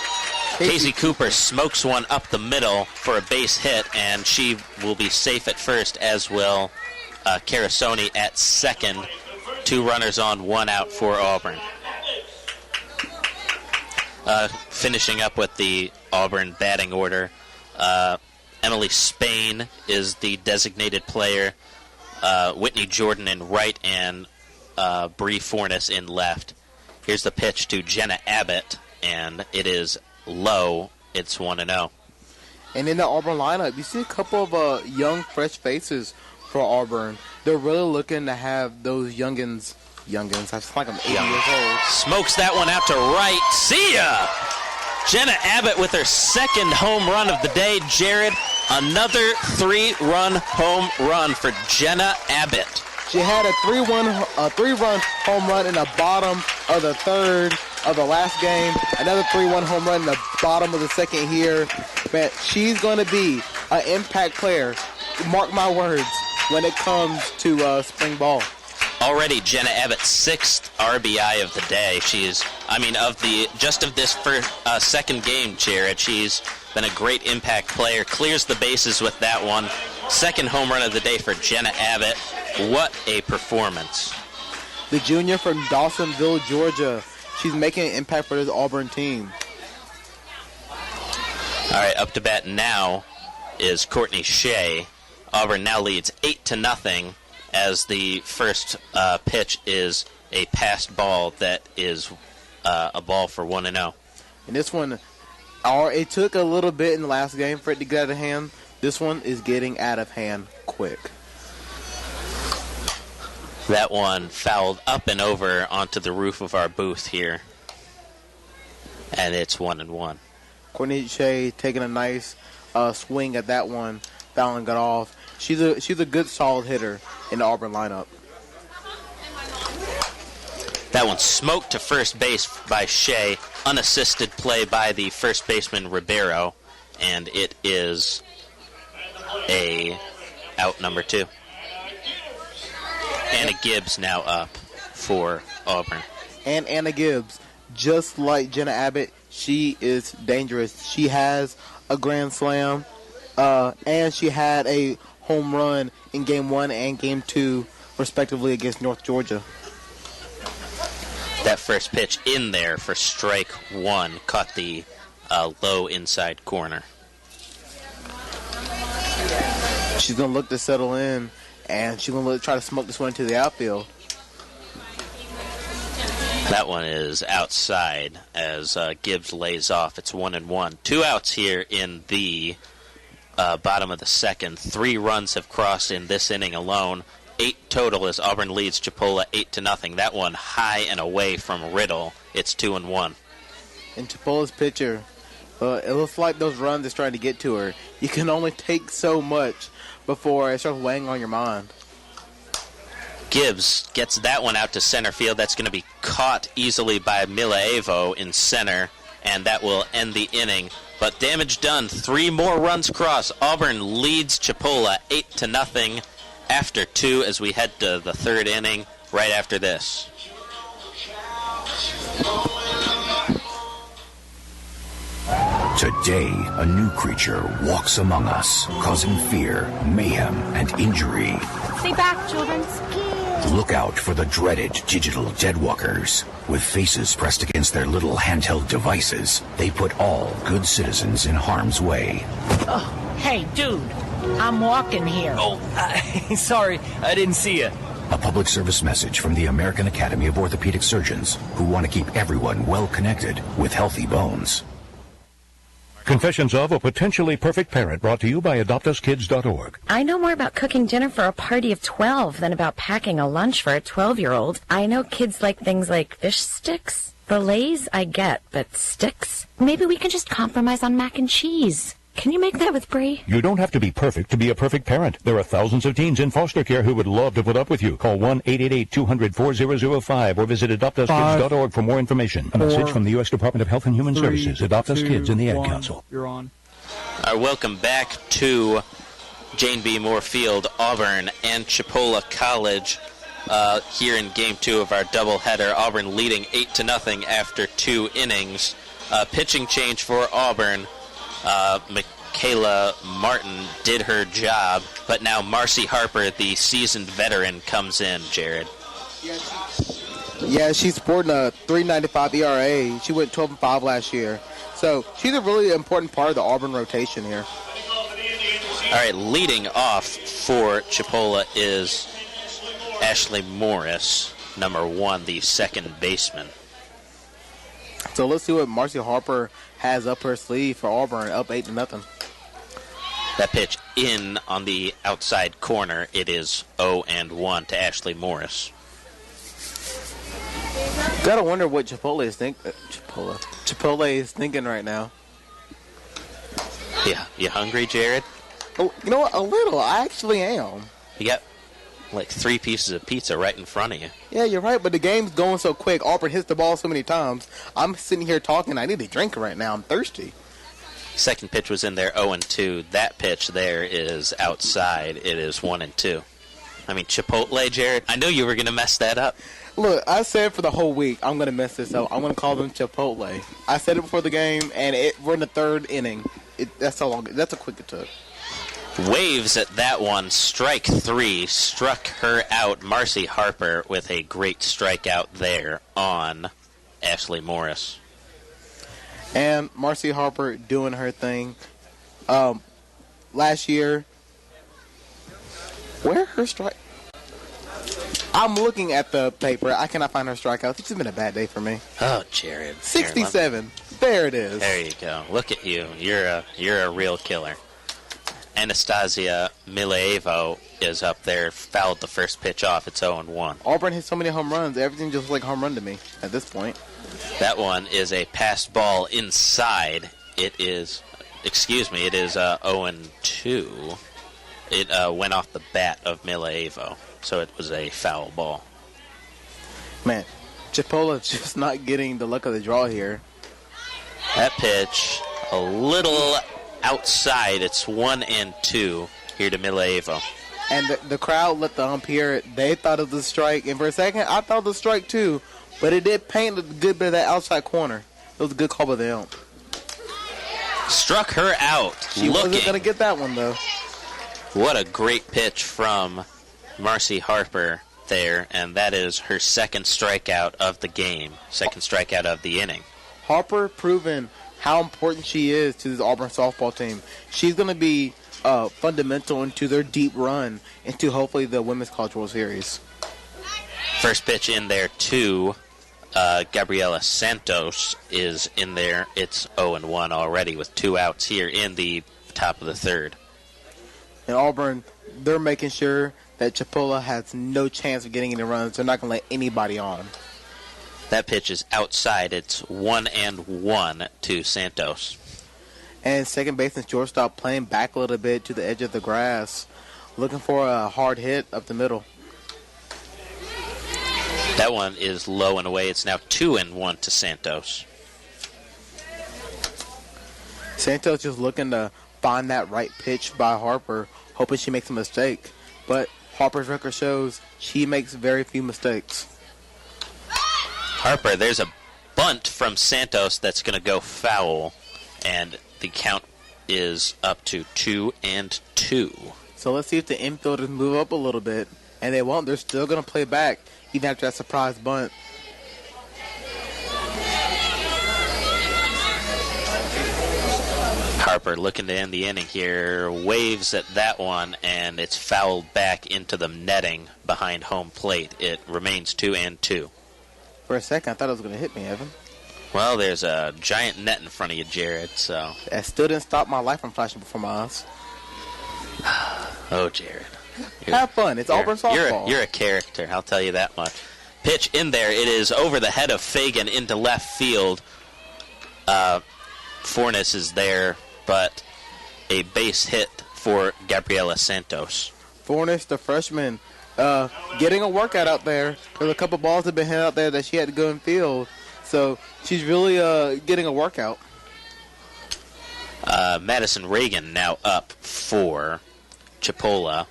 Casey Cooper smokes one up the middle for a base hit, and she will be safe at first, as will Carasoni at second. 2 runners on, 1 out for Auburn. Finishing up with the Auburn batting order, Emily Spain is the designated player. Whitney Jordan in right, and Bree Fornes in left. Here's the pitch to Jenna Abbott, and it is low. It's 1-0. And in the Auburn lineup, you see a couple of young, fresh faces for Auburn. They're really looking to have those youngins. I feel like I'm 8 years old. Smokes that one out to right. See ya! Jenna Abbott with her second home run of the day. Jared, another 3-run home run for Jenna Abbott. She had a 3-run home run in the bottom of the third of the last game. Another 3-1 home run in the bottom of the second here. Man, she's going to be an impact player. Mark my words when it comes to spring ball. Already Jenna Abbott, 6th RBI of the day. She's, of this first, second game, Jared, she's been a great impact player. Clears the bases with that one. Second home run of the day for Jenna Abbott. What a performance. The junior from Dawsonville, Georgia. She's making an impact for this Auburn team. All right, up to bat now is Courtney Shea. Auburn now leads 8-0 as the first pitch is a passed ball that is a ball for 1-0. And this one, it took a little bit in the last game for it to get out of hand. This one is getting out of hand quick. That one fouled up and over onto the roof of our booth here. And it's 1-1. Courtney Shea taking a nice swing at that one, fouling it off. She's a good, solid hitter in the Auburn lineup. That one smoked to first base by Shea. Unassisted play by the first baseman Ribeiro. And it is a out number 2. Anna Gibbs now up for Auburn. And Anna Gibbs, just like Jenna Abbott, she is dangerous. She has a grand slam, and she had a home run in Game 1 and Game 2, respectively, against North Georgia. That first pitch in there for strike 1 caught the low inside corner. She's going to look to settle in, and she's going to try to smoke this one into the outfield. That one is outside as Gibbs lays off. It's 1-1. 2 outs here in the bottom of the second. 3 runs have crossed in this inning alone. 8 total as Auburn leads Chipola 8-0. That one high and away from Riddle. It's 2-1. And Chipola's pitcher, it looks like those runs is trying to get to her. You can only take so much before it starts weighing on your mind. Gibbs gets that one out to center field. That's going to be caught easily by Mila Avo in center, and that will end the inning. But damage done. 3 more runs cross. Auburn leads Chipola 8-0 after 2 as we head to the third inning right after this. Today, a new creature walks among us, causing fear, mayhem, and injury. Stay back, children. Look out for the dreaded digital deadwalkers. With faces pressed against their little handheld devices, they put all good citizens in harm's way. Oh, hey, dude. I'm walking here. Oh, sorry. I didn't see you. A public service message from the American Academy of Orthopedic Surgeons, who want to keep everyone well connected with healthy bones. Confessions of a Potentially Perfect Parent, brought to you by AdoptUsKids.org. I know more about cooking dinner for a party of 12 than about packing a lunch for a 12-year-old. I know kids like things like fish sticks. Fillets, I get, but sticks? Maybe we can just compromise on mac and cheese. Can you make that with Brie? You don't have to be perfect to be a perfect parent. There are thousands of teens in foster care who would love to put up with you. Call 1-888-200-4005 or visit AdoptUsKids.org for more information. A message from the U.S. Department of Health and Human Services, Adopt Us Kids, and the Ad Council. You're on. Welcome back to Jane B. Moore Field, Auburn, and Chipola College. Here in Game 2 of our doubleheader, Auburn leading 8-0 after 2 innings. Pitching change for Auburn. Michaela Martin did her job, but now Marcy Harper, the seasoned veteran, comes in, Jared. Yeah, she's sporting a 3.95 ERA. She went 12-5 last year. So she's a really important part of the Auburn rotation here. All right, leading off for Chipola is Ashley Morris, number 1, the second baseman. So let's see what Marcy Harper has up her sleeve for Auburn, up 8-0. That pitch in on the outside corner. It is 0-1 to Ashley Morris. Gotta wonder what Chipola is thinking right now. Yeah, you hungry, Jared? Oh, you know what? A little. I actually am. You got like 3 pieces of pizza right in front of you. Yeah, you're right, but the game's going so quick. Auburn hits the ball so many times. I'm sitting here talking. I need a drink right now. I'm thirsty. Second pitch was in there, 0-2. That pitch there is outside. It is 1-2. I mean, Chipotle, Jared, I knew you were going to mess that up. Look, I said for the whole week, I'm going to mess this up. I'm going to call them Chipotle. I said it before the game, and we're in the 3rd inning. That's how long. That's how quick it took. Waves at that one. Strike 3. Struck her out. Marcy Harper with a great strikeout there on Ashley Morris. And Marcy Harper doing her thing. Last year, where her strike? I'm looking at the paper. I cannot find her strikeouts. It's been a bad day for me. Oh, Jared. 67. There it is. There you go. Look at you. You're a real killer. Anastasia Milaevo is up there, fouled the first pitch off. It's 0-1. Auburn hit so many home runs. Everything just like home run to me at this point. That one is a passed ball inside. It is 0-2. It went off the bat of Milaevo, so it was a foul ball. Man, Chipola's just not getting the luck of the draw here. That pitch, a little outside. It's 1-2 here to Milaevo. And the crowd let the ump hear it. They thought it was a strike. And for a second, I thought it was a strike too. But it did paint a good bit of that outside corner. It was a good call by the ump. Struck her out. She wasn't going to get that one, though. What a great pitch from Marcy Harper there. And that is her second strikeout of the game. Second strikeout of the inning. Harper proven how important she is to this Auburn softball team. She's going to be fundamental into their deep run into hopefully the Women's College World Series. First pitch in there to Gabriela Santos is in there. It's 0-1 already with 2 outs here in the top of the 3rd. And Auburn, they're making sure that Chipola has no chance of getting any runs. They're not going to let anybody on. That pitch is outside. It's 1-1 to Santos. And second baseman shortstop playing back a little bit to the edge of the grass, looking for a hard hit up the middle. That one is low and away. It's now 2-1 to Santos. Santos just looking to find that right pitch by Harper, hoping she makes a mistake. But Harper's record shows she makes very few mistakes. Harper, there's a bunt from Santos that's going to go foul. And the count is up to 2-2. So let's see if the infielders move up a little bit. And they won't. They're still going to play back, even after that surprise bunt. Harper looking to end the inning here, waves at that one, and it's fouled back into the netting behind home plate. It remains 2-2. For a second, I thought it was going to hit me, Evan. Well, there's a giant net in front of you, Jared, so... That still didn't stop my life from flashing before my eyes. Oh, Jared. Have fun. It's Auburn softball. You're a character, I'll tell you that much. Pitch in there. It is over the head of Fagan into left field. Fornes is there, but a base hit for Gabriela Santos. Fornes, the freshman, getting a workout out there. There's a couple balls that have been hit out there that she had to go in field. So she's really getting a workout. Madison Reagan now up for Chipola.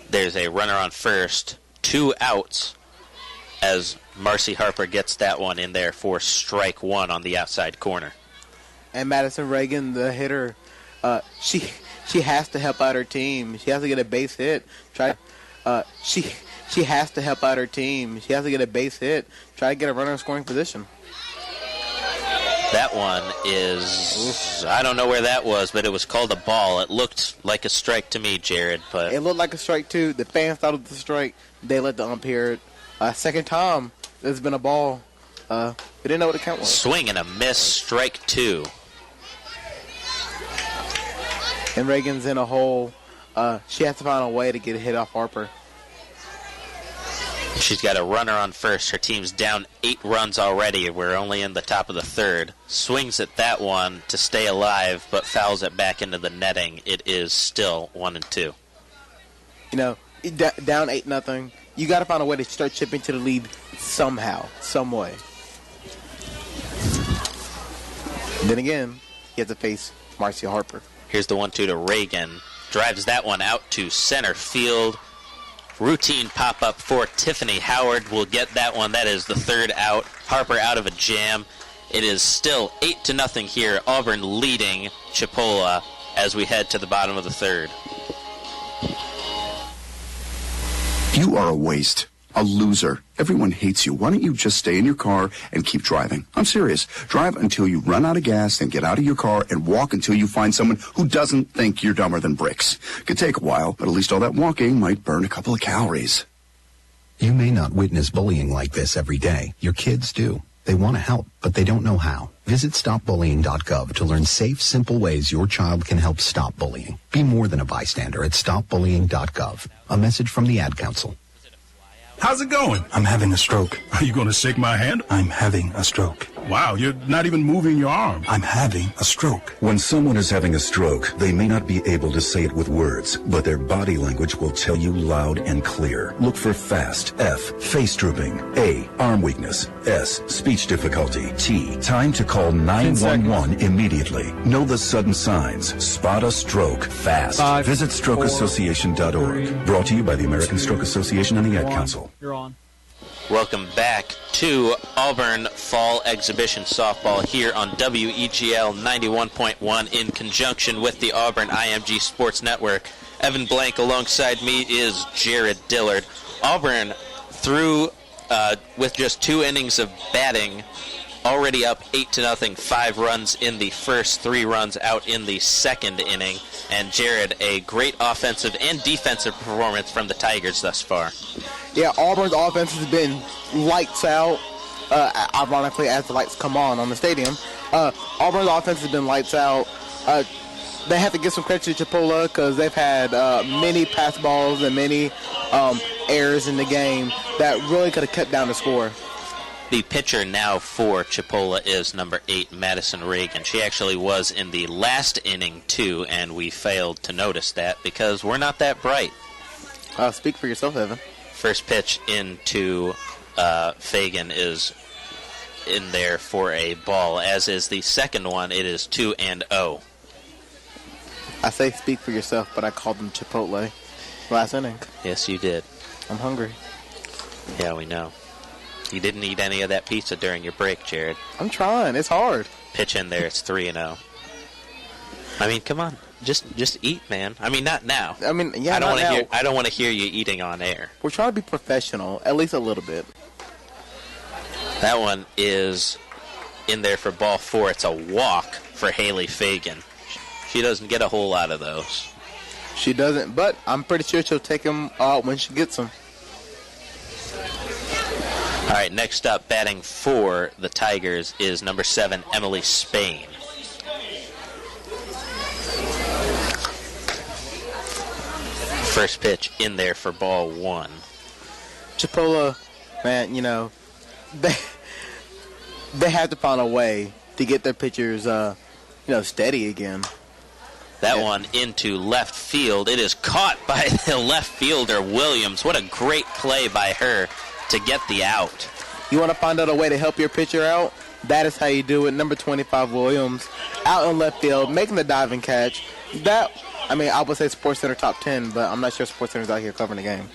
There's a runner on first, 2 outs, as Marcy Harper gets that one in there for strike 1 on the outside corner. And Madison Reagan, the hitter, she has to help out her team. She has to get a base hit. She has to help out her team. She has to get a base hit. Try to get a runner in scoring position. That one is, I don't know where that was, but it was called a ball. It looked like a strike to me, Jared. But it looked like a strike, too. The fans thought it was a strike. They let the umpire. Second time there's been a ball. We didn't know what the count was. Swing and a miss, strike 2. And Reagan's in a hole. She has to find a way to get a hit off Harper. She's got a runner on first. Her team's down 8 runs already. We're only in the top of the third. Swings at that one to stay alive, but fouls it back into the netting. It is still 1-2. You know, down 8-0. You got to find a way to start chipping to the lead somehow, some way. Then again, he has to face Marcia Harper. Here's the 1-2 to Reagan. Drives that one out to center field. Routine pop-up for Tiffany Howard will get that one. That is the 3rd out. Harper out of a jam. It is still 8-0 here. Auburn leading Chipola as we head to the bottom of the 3rd. You are a waste. A loser. Everyone hates you. Why don't you just stay in your car and keep driving? I'm serious. Drive until you run out of gas, then get out of your car and walk until you find someone who doesn't think you're dumber than bricks. Could take a while, but at least all that walking might burn a couple of calories. You may not witness bullying like this every day. Your kids do. They want to help, but they don't know how. Visit stopbullying.gov to learn safe, simple ways your child can help stop bullying. Be more than a bystander at stopbullying.gov. A message from the Ad Council. How's it going? I'm having a stroke. Are you going to shake my hand? I'm having a stroke. Wow, you're not even moving your arm. I'm having a stroke. When someone is having a stroke, they may not be able to say it with words, but their body language will tell you loud and clear. Look for FAST, F, face drooping, A, arm weakness, S, speech difficulty, T, time to call 911 immediately. Know the sudden signs. Spot a stroke fast. Visit strokeassociation.org. Brought to you by the American Stroke Association and the Ad Council. You're on. Welcome back to Auburn Fall Exhibition Softball here on WEGL 91.1 in conjunction with the Auburn IMG Sports Network. Evan Blank alongside me is Jared Dillard. Auburn through with just 2 innings of batting, already up 8-0, 5 runs in the first, 3 runs out in the second inning. And Jared, a great offensive and defensive performance from the Tigers thus far. Yeah, Auburn's offense has been lights out, ironically, as the lights come on the stadium. Auburn's offense has been lights out. They have to give some credit to Chipola because they've had many pass balls and many errors in the game that really could have kept down the score. The pitcher now for Chipola is number 8, Madison Reagan. She actually was in the last inning, too, and we failed to notice that because we're not that bright. Speak for yourself, Evan. First pitch into Fagan is in there for a ball, as is the second one. It is 2-0. I say speak for yourself, but I called them Chipotle last inning. Yes, you did. I'm hungry. Yeah, we know. You didn't eat any of that pizza during your break, Jared. I'm trying. It's hard. Pitch in there. It's 3-0. I mean, come on. Just eat, man. I mean, not now. I mean, yeah, I don't not want to now. hear. I don't want to hear you eating on air. We're trying to be professional, at least a little bit. That one is in there for ball 4. It's a walk for Haley Fagan. She doesn't get a whole lot of those. She doesn't, but I'm pretty sure she'll take them when she gets them. All right, next up, batting for the Tigers is number 7, Emily Spain. First pitch in there for ball 1. Chipola, man, they have to find a way to get their pitchers, steady again. That one into left field. It is caught by the left fielder, Williams. What a great play by her to get the out. You want to find out a way to help your pitcher out? That is how you do it. Number 25, Williams, out in left field, making the diving catch. I would say SportsCenter top 10, but I'm not sure SportsCenter's out here covering the game.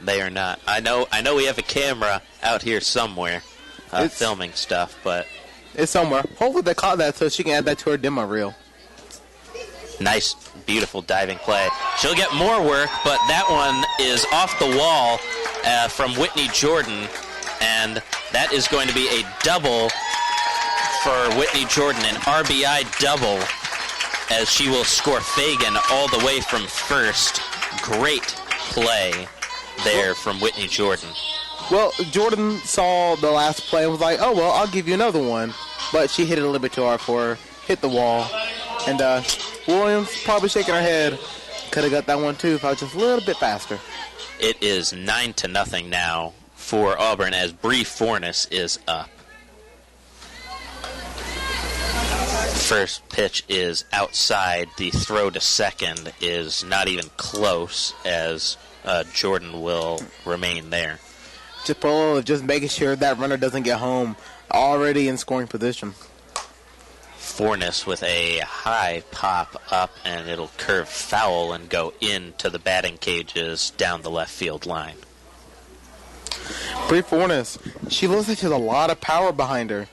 They are not. I know we have a camera out here somewhere filming stuff, but it's somewhere. Hopefully they caught that so she can add that to her demo reel. Nice, beautiful diving play. She'll get more work, but that one is off the wall from Whitney Jordan, and that is going to be a double for Whitney Jordan, an RBI double, as she will score Fagan all the way from first. Great play there from Whitney Jordan. Well, Jordan saw the last play and was like, oh, well, I'll give you another one. But she hit it a little bit too hard for her, hit the wall. And Williams probably shaking her head. Could have got that one, too, if I was just a little bit faster. It is 9-0 now for Auburn as Bree Fornes is up. First pitch is outside. The throw to second is not even close, as Jordan will remain there. Chipola just making sure that runner doesn't get home, already in scoring position. Fornes with a high pop up, and it'll curve foul and go into the batting cages down the left field line. Bree Fornes, she looks like she has a lot of power behind her.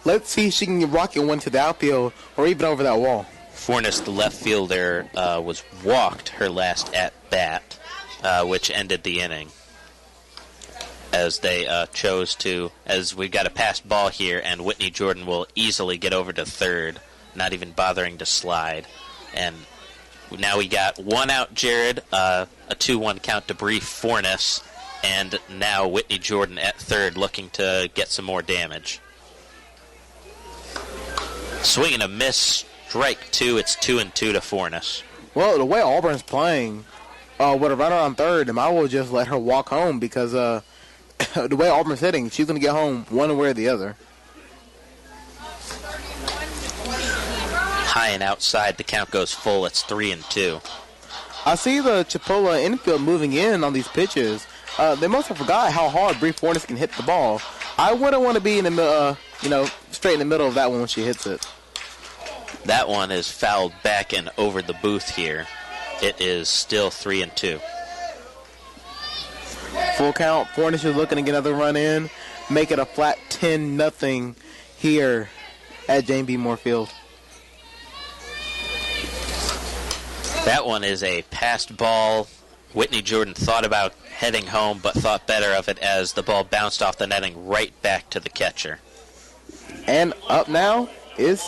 Let's see if she can rocket one to the outfield or even over that wall. Fornes, the left fielder, was walked her last at-bat, which ended the inning, as they chose to, as we've got a passed ball here, and Whitney Jordan will easily get over to third, not even bothering to slide. And now we got one out, Jared, a 2-1 count to Bree Fornes, and now Whitney Jordan at third looking to get some more damage. Swing and a miss, strike 2, it's 2-2 to Fornes. Well, the way Auburn's playing, with a runner on third, I will just let her walk home because the way Auburn's hitting, she's going to get home one way or the other. High and outside, the count goes full, it's 3-2. I see the Chipola infield moving in on these pitches. They must have forgot how hard Bree Fornes can hit the ball. I wouldn't want to be in the straight in the middle of that one when she hits it. That one is fouled back and over the booth here. It is still 3-2. Full count. Fornes is looking to get another run in, make it a flat 10-0 here at Jane B. Moore Field. That one is a passed ball. Whitney Jordan thought about heading home, but thought better of it as the ball bounced off the netting right back to the catcher. And up now is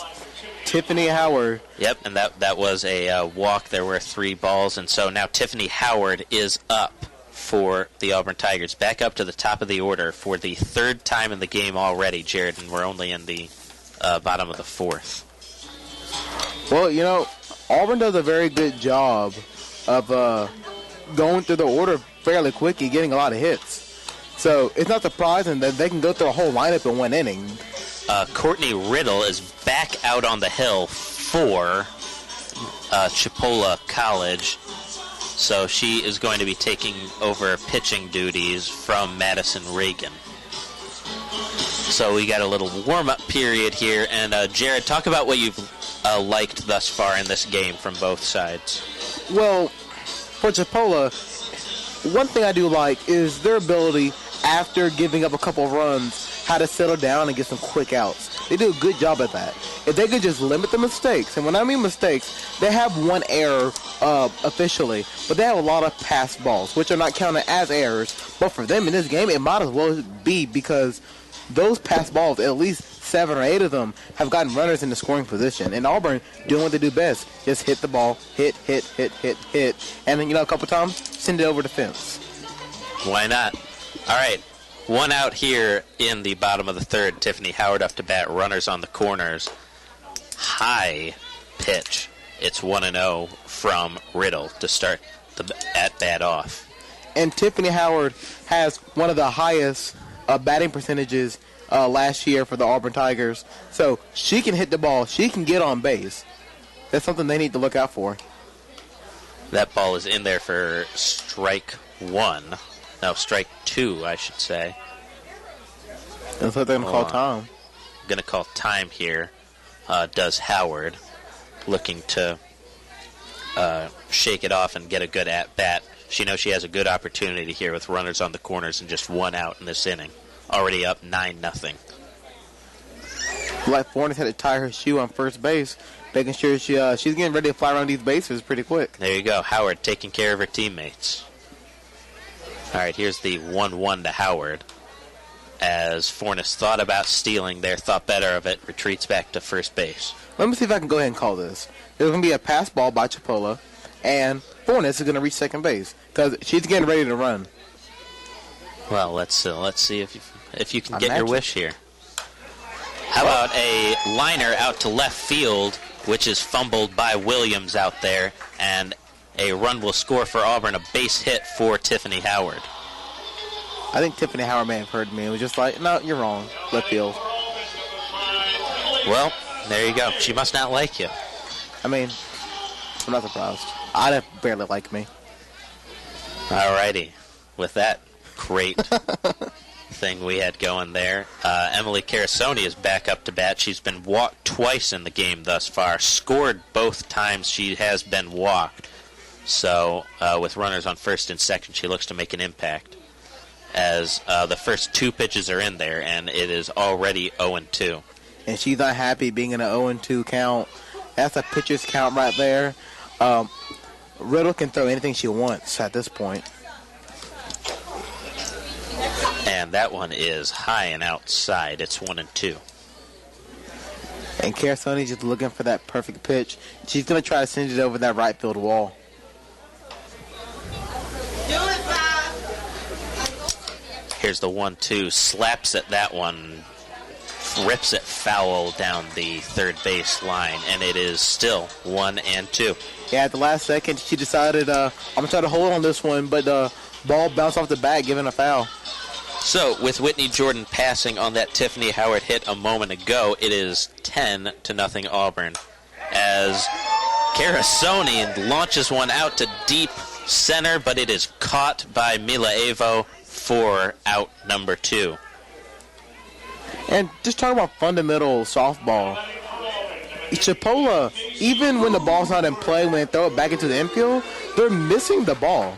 Tiffany Howard. Yep, and that was a walk. There were 3 balls, and so now Tiffany Howard is up for the Auburn Tigers. Back up to the top of the order for the 3rd time in the game already, Jared, and we're only in the bottom of the 4th. Well, Auburn does a very good job of going through the order fairly quickly, getting a lot of hits. So it's not surprising that they can go through a whole lineup in one inning. Courtney Riddle is back out on the hill for Chipola College. So she is going to be taking over pitching duties from Madison Reagan. So we got a little warm-up period here. And Jared, talk about what you've liked thus far in this game from both sides. Well, for Chipola, one thing I do like is their ability, after giving up a couple of runs, how to settle down and get some quick outs. They do a good job at that. If they could just limit the mistakes, and when I mean mistakes, they have one error officially, but they have a lot of pass balls, which are not counted as errors. But for them in this game, it might as well be, because those pass balls, at least 7 or 8 of them, have gotten runners in the scoring position. And Auburn doing what they do best, just hit the ball, hit, and then, a couple times, send it over the fence. Why not? All right, one out here in the bottom of the third. Tiffany Howard up to bat, runners on the corners. High pitch. It's 1-0 from Riddle to start the at-bat off. And Tiffany Howard has one of the highest batting percentages last year for the Auburn Tigers. So she can hit the ball. She can get on base. That's something they need to look out for. That ball is in there for strike 1. No, strike 2, I should say. That's what they're going to call time. Going to call time here. Does Howard, looking to shake it off and get a good at-bat. She knows she has a good opportunity here with runners on the corners and just 1 out in this inning. Already up 9-0. Like Fornes had to tie her shoe on first base, making sure she's getting ready to fly around these bases pretty quick. There you go. Howard taking care of her teammates. All right, here's the 1-1 to Howard. As Fornes thought about stealing there, thought better of it, retreats back to first base. Let me see if I can go ahead and call this. There's going to be a pass ball by Chipola, and Fornes is going to reach second base because she's getting ready to run. Well, let's see if you can get your wish here. How about a liner out to left field, which is fumbled by Williams out there, and a run will score for Auburn, a base hit for Tiffany Howard. I think Tiffany Howard may have heard me. It was just like, no, you're wrong, left field. Well, there you go. She must not like you. I mean, I'm not surprised. I barely like me. All righty. With that great thing we had going there, Emily Carasoni is back up to bat. She's been walked twice in the game thus far, scored both times she has been walked. So with runners on first and second, she looks to make an impact. As the first 2 pitches are in there, and it is already 0-2. And she's not happy being in an 0-2 count. That's a pitcher's count right there. Riddle can throw anything she wants at this point. And that one is high and outside. It's 1-2. And Carasoni's just looking for that perfect pitch. She's going to try to send it over that right field wall. Here's the 1-2, slaps at that one, rips it foul down the third base line, and it is still 1-2. Yeah, at the last second, she decided, I'm going to try to hold on this one, but the ball bounced off the bat, giving a foul. So, with Whitney Jordan passing on that Tiffany Howard hit a moment ago, it is 10-0 Auburn, as Carasoni launches one out to deep center, but it is caught by Mila Avo for out number 2. And just talking about fundamental softball, Chipola, even when the ball's not in play, when they throw it back into the infield, they're missing the ball.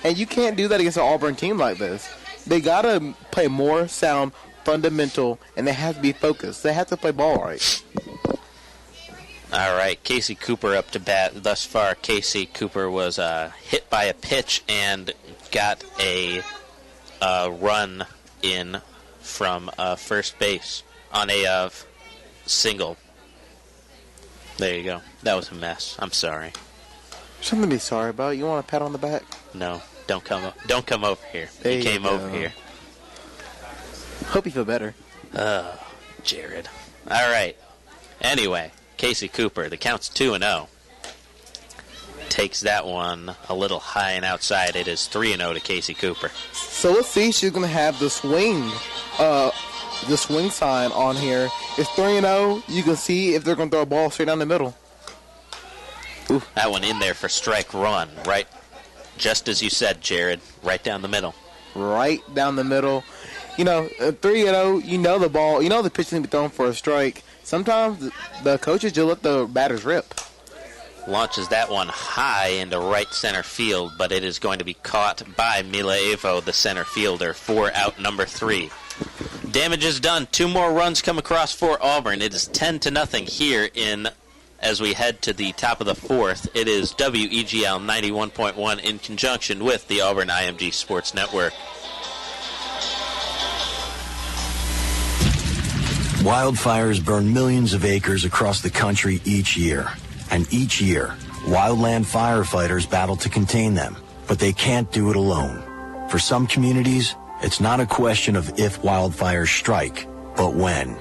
And you can't do that against an Auburn team like this. They got to play more sound, fundamental, and they have to be focused. They have to play ball right. All right, Casey Cooper up to bat. Thus far, Casey Cooper was hit by a pitch and got a run in from first base on a single. There you go. That was a mess. I'm sorry. Something to be sorry about. You want a pat on the back? No, don't come over here. There you came go. over here. Hope you feel better. Jared. All right. Anyway, Casey Cooper. The count's 2-0. Takes that one a little high and outside. It is 3-0 to Casey Cooper. So let's see. She's going to have the swing sign on here. It's 3-0. You can see if they're going to throw a ball straight down the middle. Ooh, that one in there for strike run, right? Just as you said, Jared, right down the middle. Right down the middle. 3-0, you know the ball, you know the pitch can be thrown for a strike. Sometimes the coaches just let the batters rip. Launches that one high into right center field, but it is going to be caught by Mila Avo, the center fielder, for out number 3. Damage is done. 2 more runs come across for Auburn. It is 10-0 here as we head to the top of the 4th. It is WEGL 91.1 in conjunction with the Auburn IMG Sports Network. Wildfires burn millions of acres across the country each year. And each year, wildland firefighters battle to contain them. But they can't do it alone. For some communities, it's not a question of if wildfires strike, but when.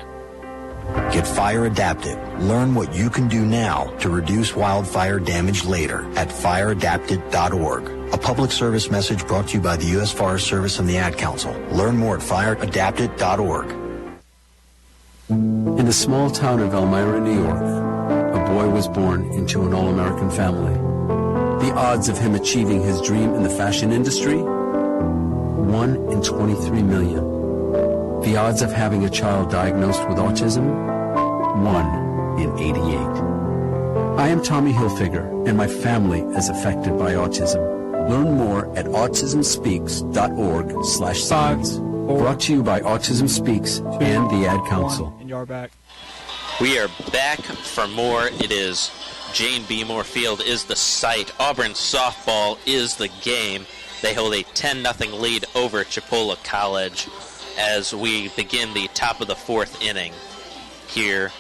Get fire adapted. Learn what you can do now to reduce wildfire damage later at fireadapted.org. A public service message brought to you by the U.S. Forest Service and the Ad Council. Learn more at fireadapted.org. In the small town of Elmira, New York, a boy was born into an all-American family. The odds of him achieving his dream in the fashion industry? 1 in 23 million. The odds of having a child diagnosed with autism? 1 in 88. I am Tommy Hilfiger, and my family is affected by autism. Learn more at autismspeaks.org/signs. Brought to you by Autism Speaks and the Ad Council. And you are back. We are back for more. It is Jane B. Moore Field is the site. Auburn softball is the game. They hold a 10-0 lead over Chipola College as we begin the top of the 4th inning here.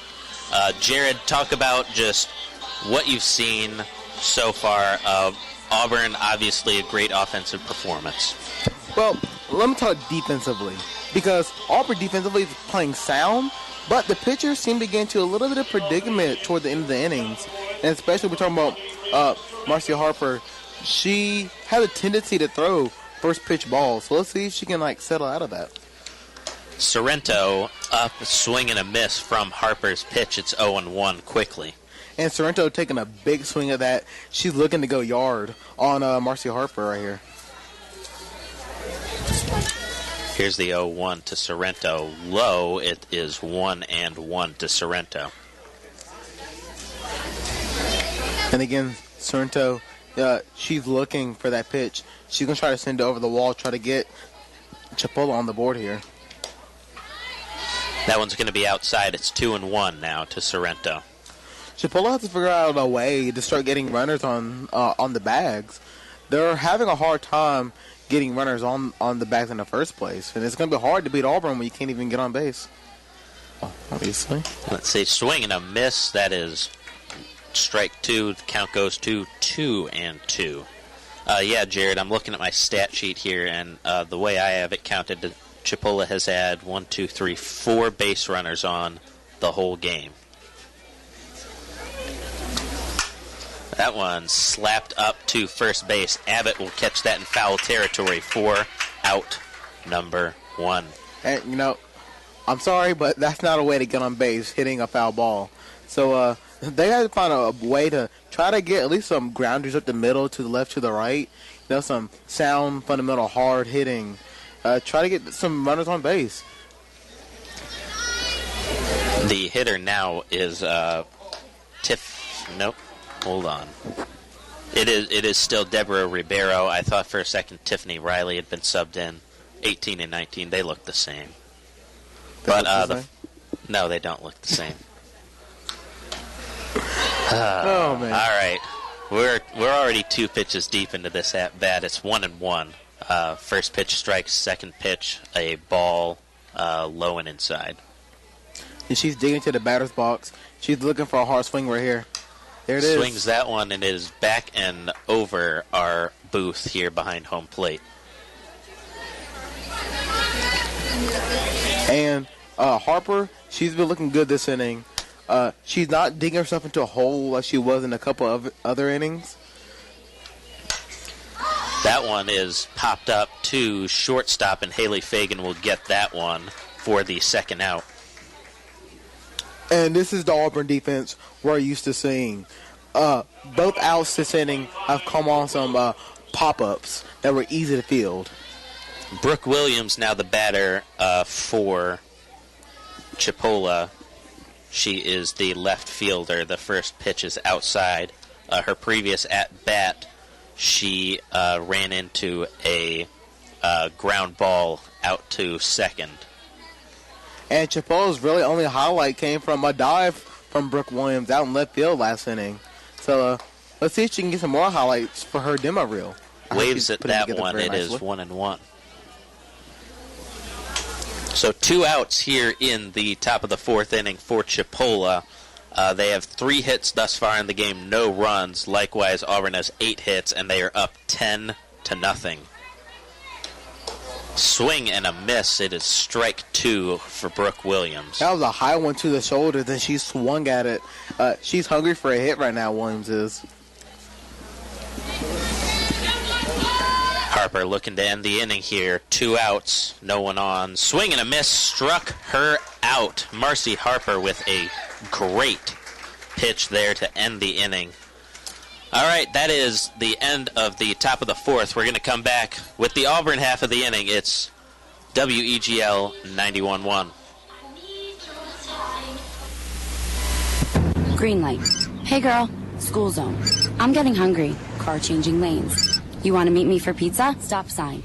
Jared, talk about just what you've seen so far. Auburn, obviously a great offensive performance. Well, let me talk defensively, because Auburn defensively is playing sound, but the pitchers seem to get into a little bit of predicament toward the end of the innings, and especially we're talking about Marcia Harper. She has a tendency to throw first pitch balls, so let's see if she can settle out of that. Sorrento up, swing and a miss from Harper's pitch. It's 0-1 quickly. And Sorrento taking a big swing at that. She's looking to go yard on Marcia Harper right here. Here's the 0-1 to Sorrento. Low, it is 1-1 to Sorrento. And again, Sorrento, she's looking for that pitch. She's going to try to send it over the wall, try to get Chipola on the board here. That one's going to be outside. It's 2-1 now to Sorrento. Chipola has to figure out a way to start getting runners on the bags. They're having a hard time getting runners on the bags in the first place. And it's going to be hard to beat Auburn when you can't even get on base. Obviously. Let's see, swing and a miss. That is strike 2. The count goes to 2-2. Yeah, Jared, I'm looking at my stat sheet here, and the way I have it counted, Chipola has had 4 base runners on the whole game. That one slapped up to first base. Abbott will catch that in foul territory for out number 1. And, I'm sorry, but that's not a way to get on base, hitting a foul ball. So they got to find a way to try to get at least some grounders up the middle, to the left, to the right. Some sound, fundamental, hard hitting. Try to get some runners on base. The hitter now is Nope. Hold on. It is still Deborah Ribeiro. I thought for a second Tiffany Riley had been subbed in. 18 and 19, they look the same. No, they don't look the same. Oh man! All right, we're already 2 pitches deep into this at bat. It's 1-1. First pitch strikes. Second pitch, a ball, low and inside. And she's digging to the batter's box. She's looking for a hard swing right here. There it is. Swings that one, and it is back and over our booth here behind home plate. And Harper, she's been looking good this inning. She's not digging herself into a hole like she was in a couple of other innings. That one is popped up to shortstop, and Haley Fagan will get that one for the second out. And this is the Auburn defense we're used to seeing. Both outs this inning have come on some pop-ups that were easy to field. Brooke Williams now the batter for Chipola. She is the left fielder. The first pitch is outside. Her previous at-bat, she ran into a ground ball out to second. And Chipola's really only highlight came from a dive from Brooke Williams out in left field last inning. So let's see if she can get some more highlights for her demo reel. Waves at that one. It is 1-1. So 2 outs here in the top of the 4th inning for Chipola. They have 3 hits thus far in the game, no runs. Likewise, Auburn has 8 hits, and they are up 10-0. Swing and a miss. It is strike 2 for Brooke Williams. That was a high one to the shoulder. Then she swung at it. She's hungry for a hit right now, Williams is. Harper looking to end the inning here. 2 outs, no one on. Swing and a miss, struck her out. Marcy Harper with a great pitch there to end the inning. All right, that is the end of the top of the 4th. We're going to come back with the Auburn half of the inning. It's WEGL 91.1. Green light. Hey girl, school zone. I'm getting hungry. Car changing lanes. You want to meet me for pizza? Stop sign.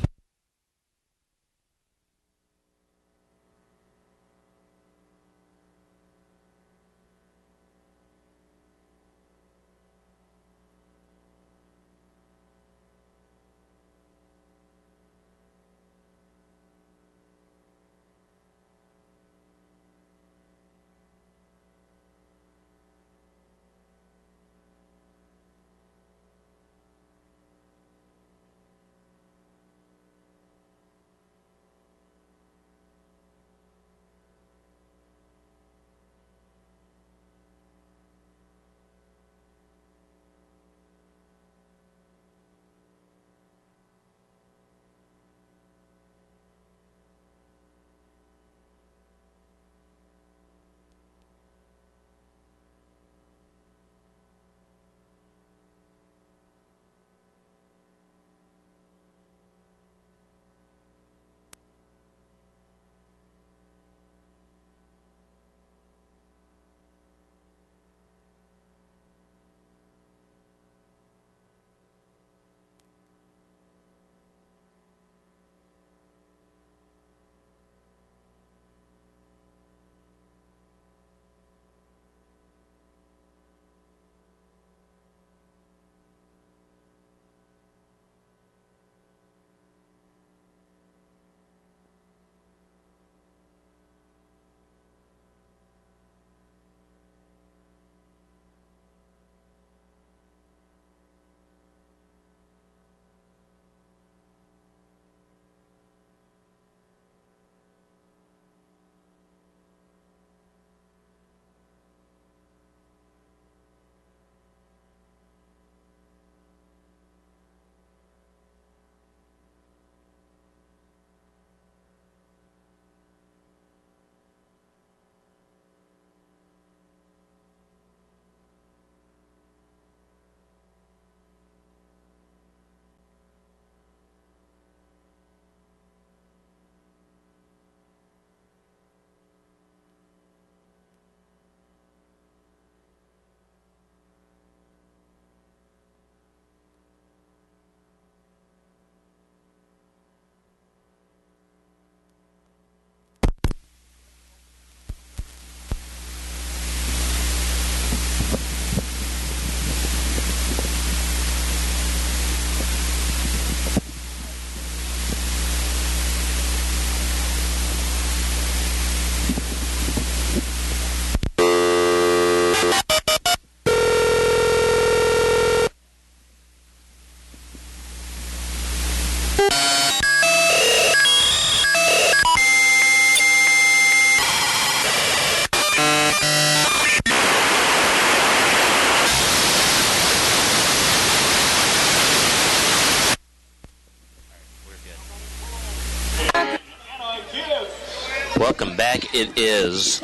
Welcome back. It is...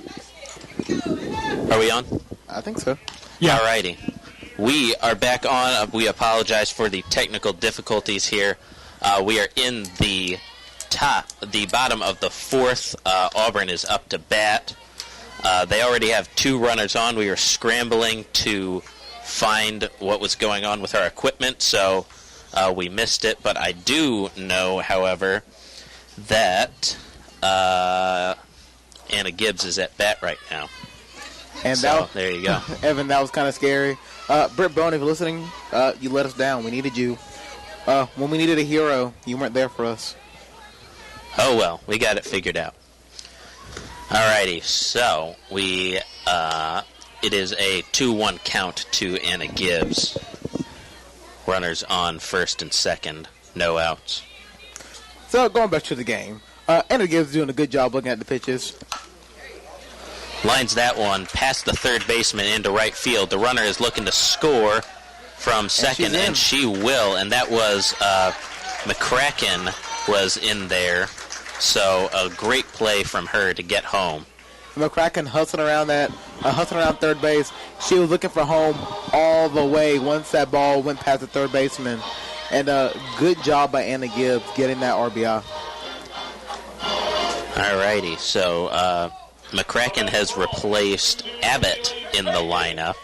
Are we on? I think so. Yeah. Alrighty. We are back on. We apologize for the technical difficulties here. We are in the bottom of the 4th. Auburn is up to bat. They already have 2 runners on. We were scrambling to find what was going on with our equipment, so we missed it. But I do know, however, that Anna Gibbs is at bat right now. And so, there you go. Evan, that was kind of scary. Britt Bone, if you're listening, you let us down. We needed you. When we needed a hero, you weren't there for us. Oh, well, we got it figured out. Alrighty, so we, it is a 2-1 count to Anna Gibbs. Runners on first and second, no outs. So, going back to the game, Anna Gibbs doing a good job looking at the pitches. Lines that one past the third baseman into right field. The runner is looking to score from second, and she will. And that was McCracken was in there. So a great play from her to get home. McCracken hustling around third base. She was looking for home all the way once that ball went past the third baseman. And good job by Anna Gibbs getting that RBI. Alrighty, so McCracken has replaced Abbott in the lineup.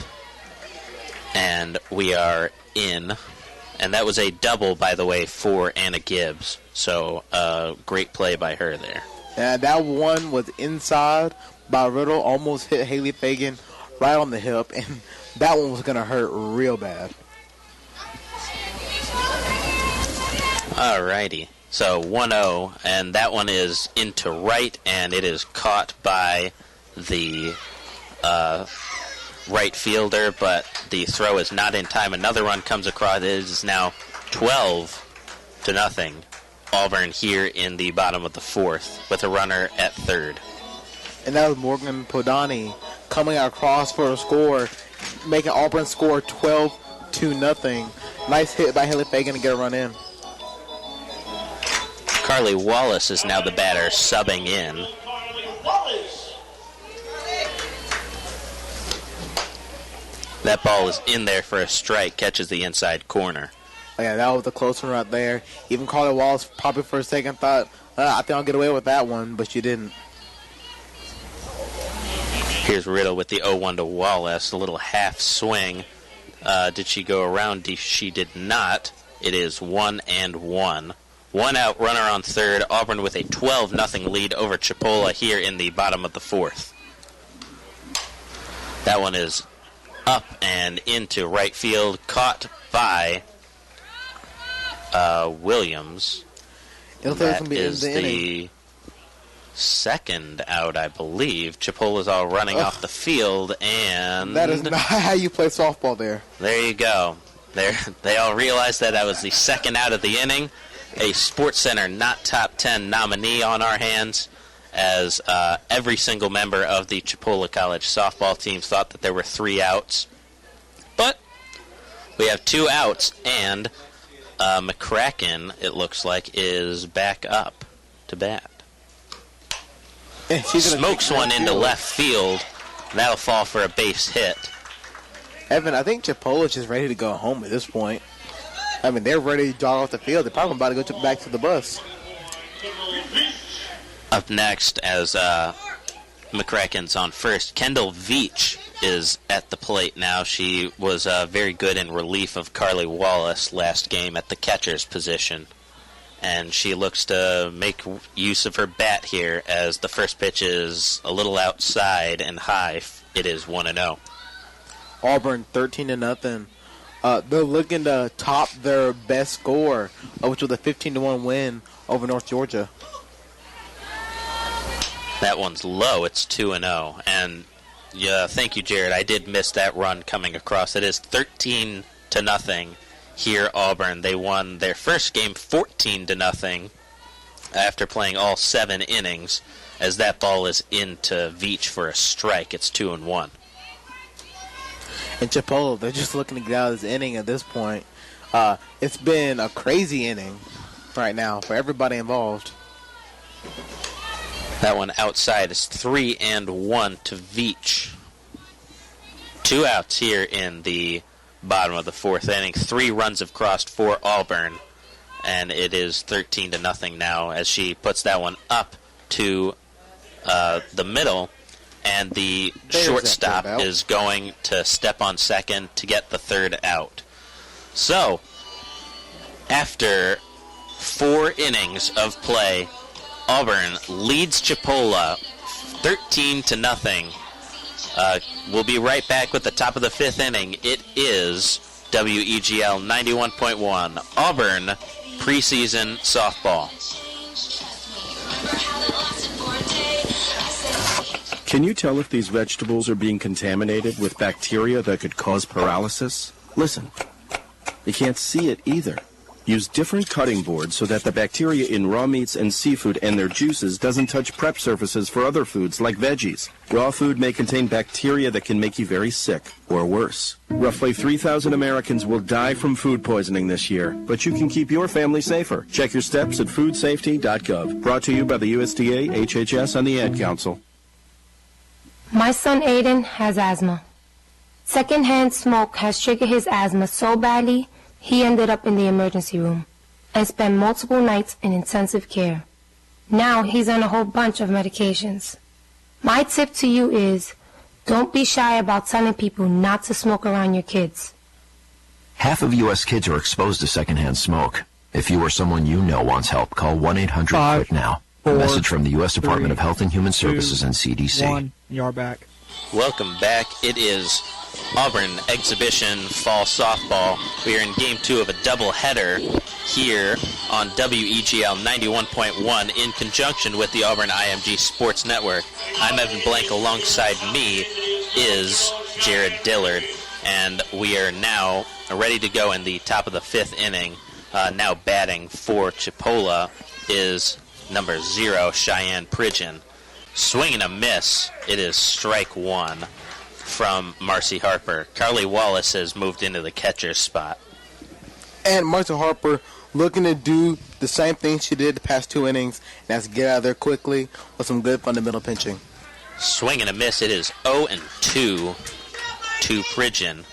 And we are in. And that was a double, by the way, for Anna Gibbs. So great play by her there. Yeah, that one was inside by Riddle, almost hit Haley Fagan right on the hip, and that one was going to hurt real bad. Alrighty, so 1-0, and that one is into right, and it is caught by the right fielder, but the throw is not in time. Another run comes across. It is now 12-0. Auburn here in the bottom of the fourth with a runner at third. And that was Morgan Podani coming across for a score, making Auburn score 12-0. Nice hit by Haley Fagan to get a run in. Carly Wallace is now the batter subbing in. That ball is in there for a strike, catches the inside corner. Oh, yeah, that was a close one right there. Even Carly Wallace probably for a second thought, I think I'll get away with that one, but she didn't. Here's Riddle with the 0-1 to Wallace, a little half swing. Did she go around? She did not. It is 1-1. 1 out, runner on third. Auburn with a 12-0 lead over Chipola here in the bottom of the fourth. That one is up and into right field, caught by Williams. That is the second out, I believe. Chipola's all running off the field, and that is not how you play softball there. There you go. They all realized that was the second out of the inning. A SportsCenter not top 10 nominee on our hands, as every single member of the Chipola College softball team thought that there were 3 outs. But we have 2 outs, and McCracken, it looks like, is back up to bat. Smokes one into left field. That'll fall for a base hit. Evan, I think Chipola's just ready to go home at this point. I mean, they're ready to jog off the field. They're probably about to go back to the bus. Up next, as McCracken's on first, Kendall Veach is at the plate now. She was very good in relief of Carly Wallace last game at the catcher's position. And she looks to make use of her bat here, as the first pitch is a little outside and high. It is 1-0. Auburn 13-0. They're looking to top their best score, which was a 15-1 win over North Georgia. That one's low. It's 2-0. And yeah, thank you, Jared. I did miss that run coming across. It is 13-0 here, Auburn. They won their first game 14-0 after playing all 7 innings, as that ball is into Veach for a strike. It's 2-1. And Chipola, they're just looking to get out of this inning at this point. It's been a crazy inning right now for everybody involved. That one outside is 3-1 to Veach. 2 outs here in the bottom of the fourth inning. 3 runs have crossed for Auburn, and it is 13-0 now, as she puts that one up to the middle, and the shortstop is going to step on second to get the 3rd out. So, after 4 innings of play, Auburn leads Chipola 13-0. We'll be right back with the top of the 5th inning. It is WEGL 91.1 Auburn preseason softball. Can you tell if these vegetables are being contaminated with bacteria that could cause paralysis? Listen, you can't see it either. Use different cutting boards so that the bacteria in raw meats and seafood and their juices doesn't touch prep surfaces for other foods like veggies. Raw food may contain bacteria that can make you very sick, or worse. Roughly 3,000 Americans will die from food poisoning this year, but you can keep your family safer. Check your steps at foodsafety.gov. Brought to you by the USDA, HHS, and the Ad Council. My son Aiden has asthma. Secondhand smoke has triggered his asthma so badly, he ended up in the emergency room and spent multiple nights in intensive care. Now he's on a whole bunch of medications. My tip to you is, don't be shy about telling people not to smoke around your kids. Half of U.S. kids are exposed to secondhand smoke. If you or someone you know wants help, call 1-800-QUIT-NOW. A message from the U.S. Department of Health and Human Services and CDC. You are back. Welcome back. It is Auburn Exhibition Fall Softball. We are in Game 2 of a doubleheader here on WEGL 91.1 in conjunction with the Auburn IMG Sports Network. I'm Evan Blank. Alongside me is Jared Dillard, and we are now ready to go in the top of the 5th inning. Now batting for Chipola is number 0, Cheyenne Pridgeon. Swing and a miss. It is strike 1 from Marcy Harper. Carly Wallace has moved into the catcher's spot. And Marcy Harper looking to do the same thing she did the past 2 innings, and that's get out of there quickly with some good fundamental pitching. Swing and a miss. It is 0-2 to Pridgeon.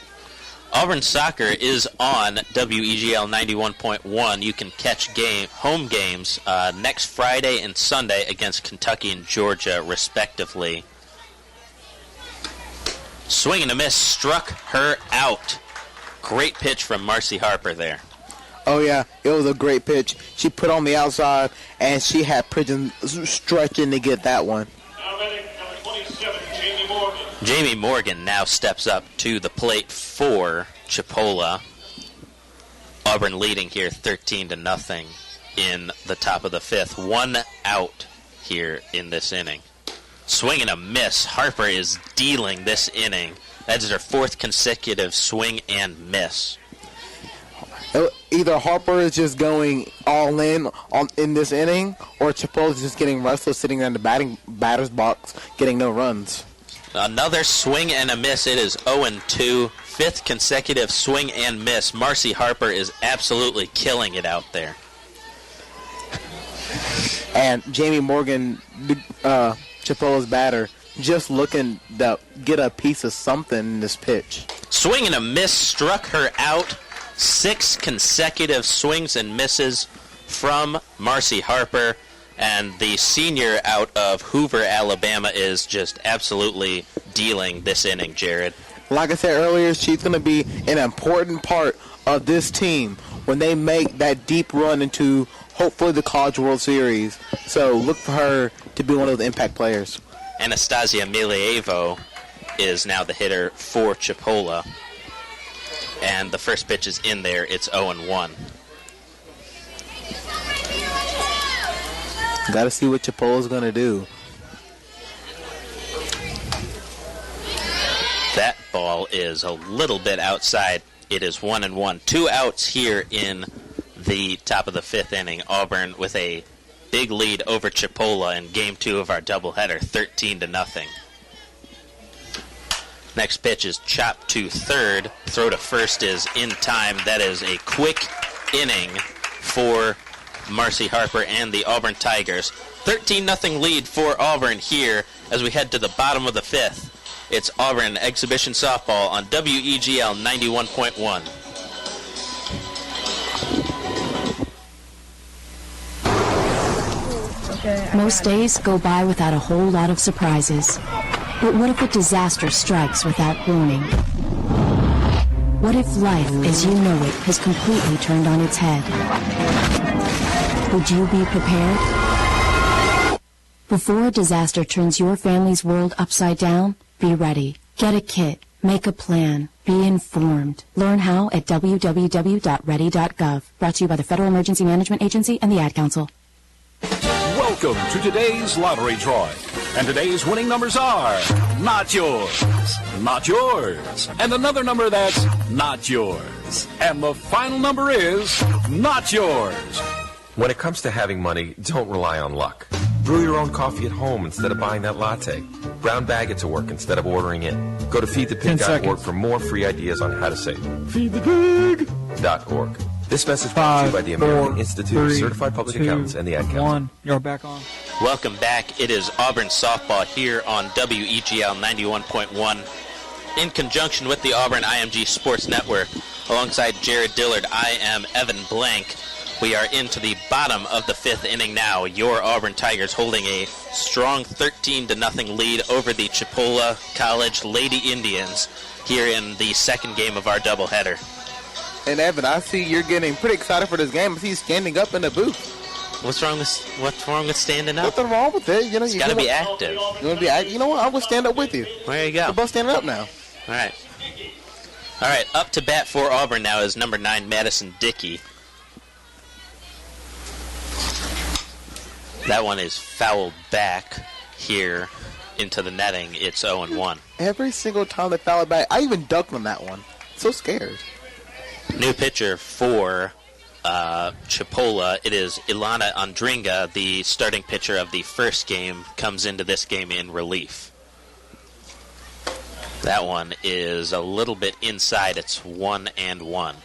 Auburn Soccer is on WEGL 91.1. You can catch home games next Friday and Sunday against Kentucky and Georgia, respectively. Swing and a miss, struck her out. Great pitch from Marcy Harper there. Oh, yeah, it was a great pitch. She put on the outside, and she had Pridgeon stretching to get that one. Jamie Morgan now steps up to the plate for Chipola. Auburn leading here 13-0 in the top of the 5th. 1 out here in this inning. Swing and a miss. Harper is dealing this inning. That is her 4th consecutive swing and miss. Either Harper is just going all in this inning, or Chipola is just getting restless sitting in the batter's box getting no runs. Another swing and a miss. It is 0-2. 5th consecutive swing and miss. Marcy Harper is absolutely killing it out there. And Jamie Morgan, Chipola's batter, just looking to get a piece of something in this pitch. Swing and a miss struck her out. 6 consecutive swings and misses from Marcy Harper. And the senior out of Hoover, Alabama, is just absolutely dealing this inning, Jared. Like I said earlier, she's going to be an important part of this team when they make that deep run into, hopefully, the College World Series. So look for her to be one of those impact players. Anastasia Milievo is now the hitter for Chipola. And the first pitch is in there. It's 0-1. Got to see what Chipola's going to do. That ball is a little bit outside. It is 1-1. 2 outs here in the top of the 5th inning. Auburn with a big lead over Chipola in Game 2 of our doubleheader, 13-0. Next pitch is chopped to third. Throw to first is in time. That is a quick inning for Marcy Harper and the Auburn Tigers. 13-0 lead for Auburn here as we head to the bottom of the 5th. It's Auburn Exhibition Softball on WEGL 91.1. Most days go by without a whole lot of surprises. But what if a disaster strikes without warning? What if life as you know it has completely turned on its head? Would you be prepared? Before a disaster turns your family's world upside down, be ready. Get a kit. Make a plan. Be informed. Learn how at www.ready.gov. Brought to you by the Federal Emergency Management Agency and the Ad Council. Welcome to today's lottery drawing. And today's winning numbers are not yours, not yours, and another number that's not yours. And the final number is not yours. When it comes to having money, don't rely on luck. Brew your own coffee at home instead of buying that latte. Brown bag it to work instead of ordering it. Go to feedthepig.org for more free ideas on how to save. Feedthepig.org. This message brought to you by the American Institute of Certified Public Accountants and the Ad Council. You're back on. Welcome back. It is Auburn softball here on WEGL 91.1 in conjunction with the Auburn IMG Sports Network. Alongside Jared Dillard, I am Evan Blank. We are into the bottom of the fifth inning now. Your Auburn Tigers holding a strong 13-0 lead over the Chipola College Lady Indians here in the second game of our doubleheader. And Evan, I see you're getting pretty excited for this game. I see you standing up in the booth. What's wrong with standing up? Nothing wrong with it. You know, you gotta be active. You want to be active? You know what? I'm gonna stand up with you. There you go. We're both standing up now. All right. Up to bat for Auburn now is number 9 Madison Dickey. That one is fouled back here into the netting. It's 0-1. Every single time they foul it back, I even ducked on that one. So scared. New pitcher for Chipola. It is Ilana Andringa, the starting pitcher of the first game, comes into this game in relief. That one is a little bit inside. It's 1-1.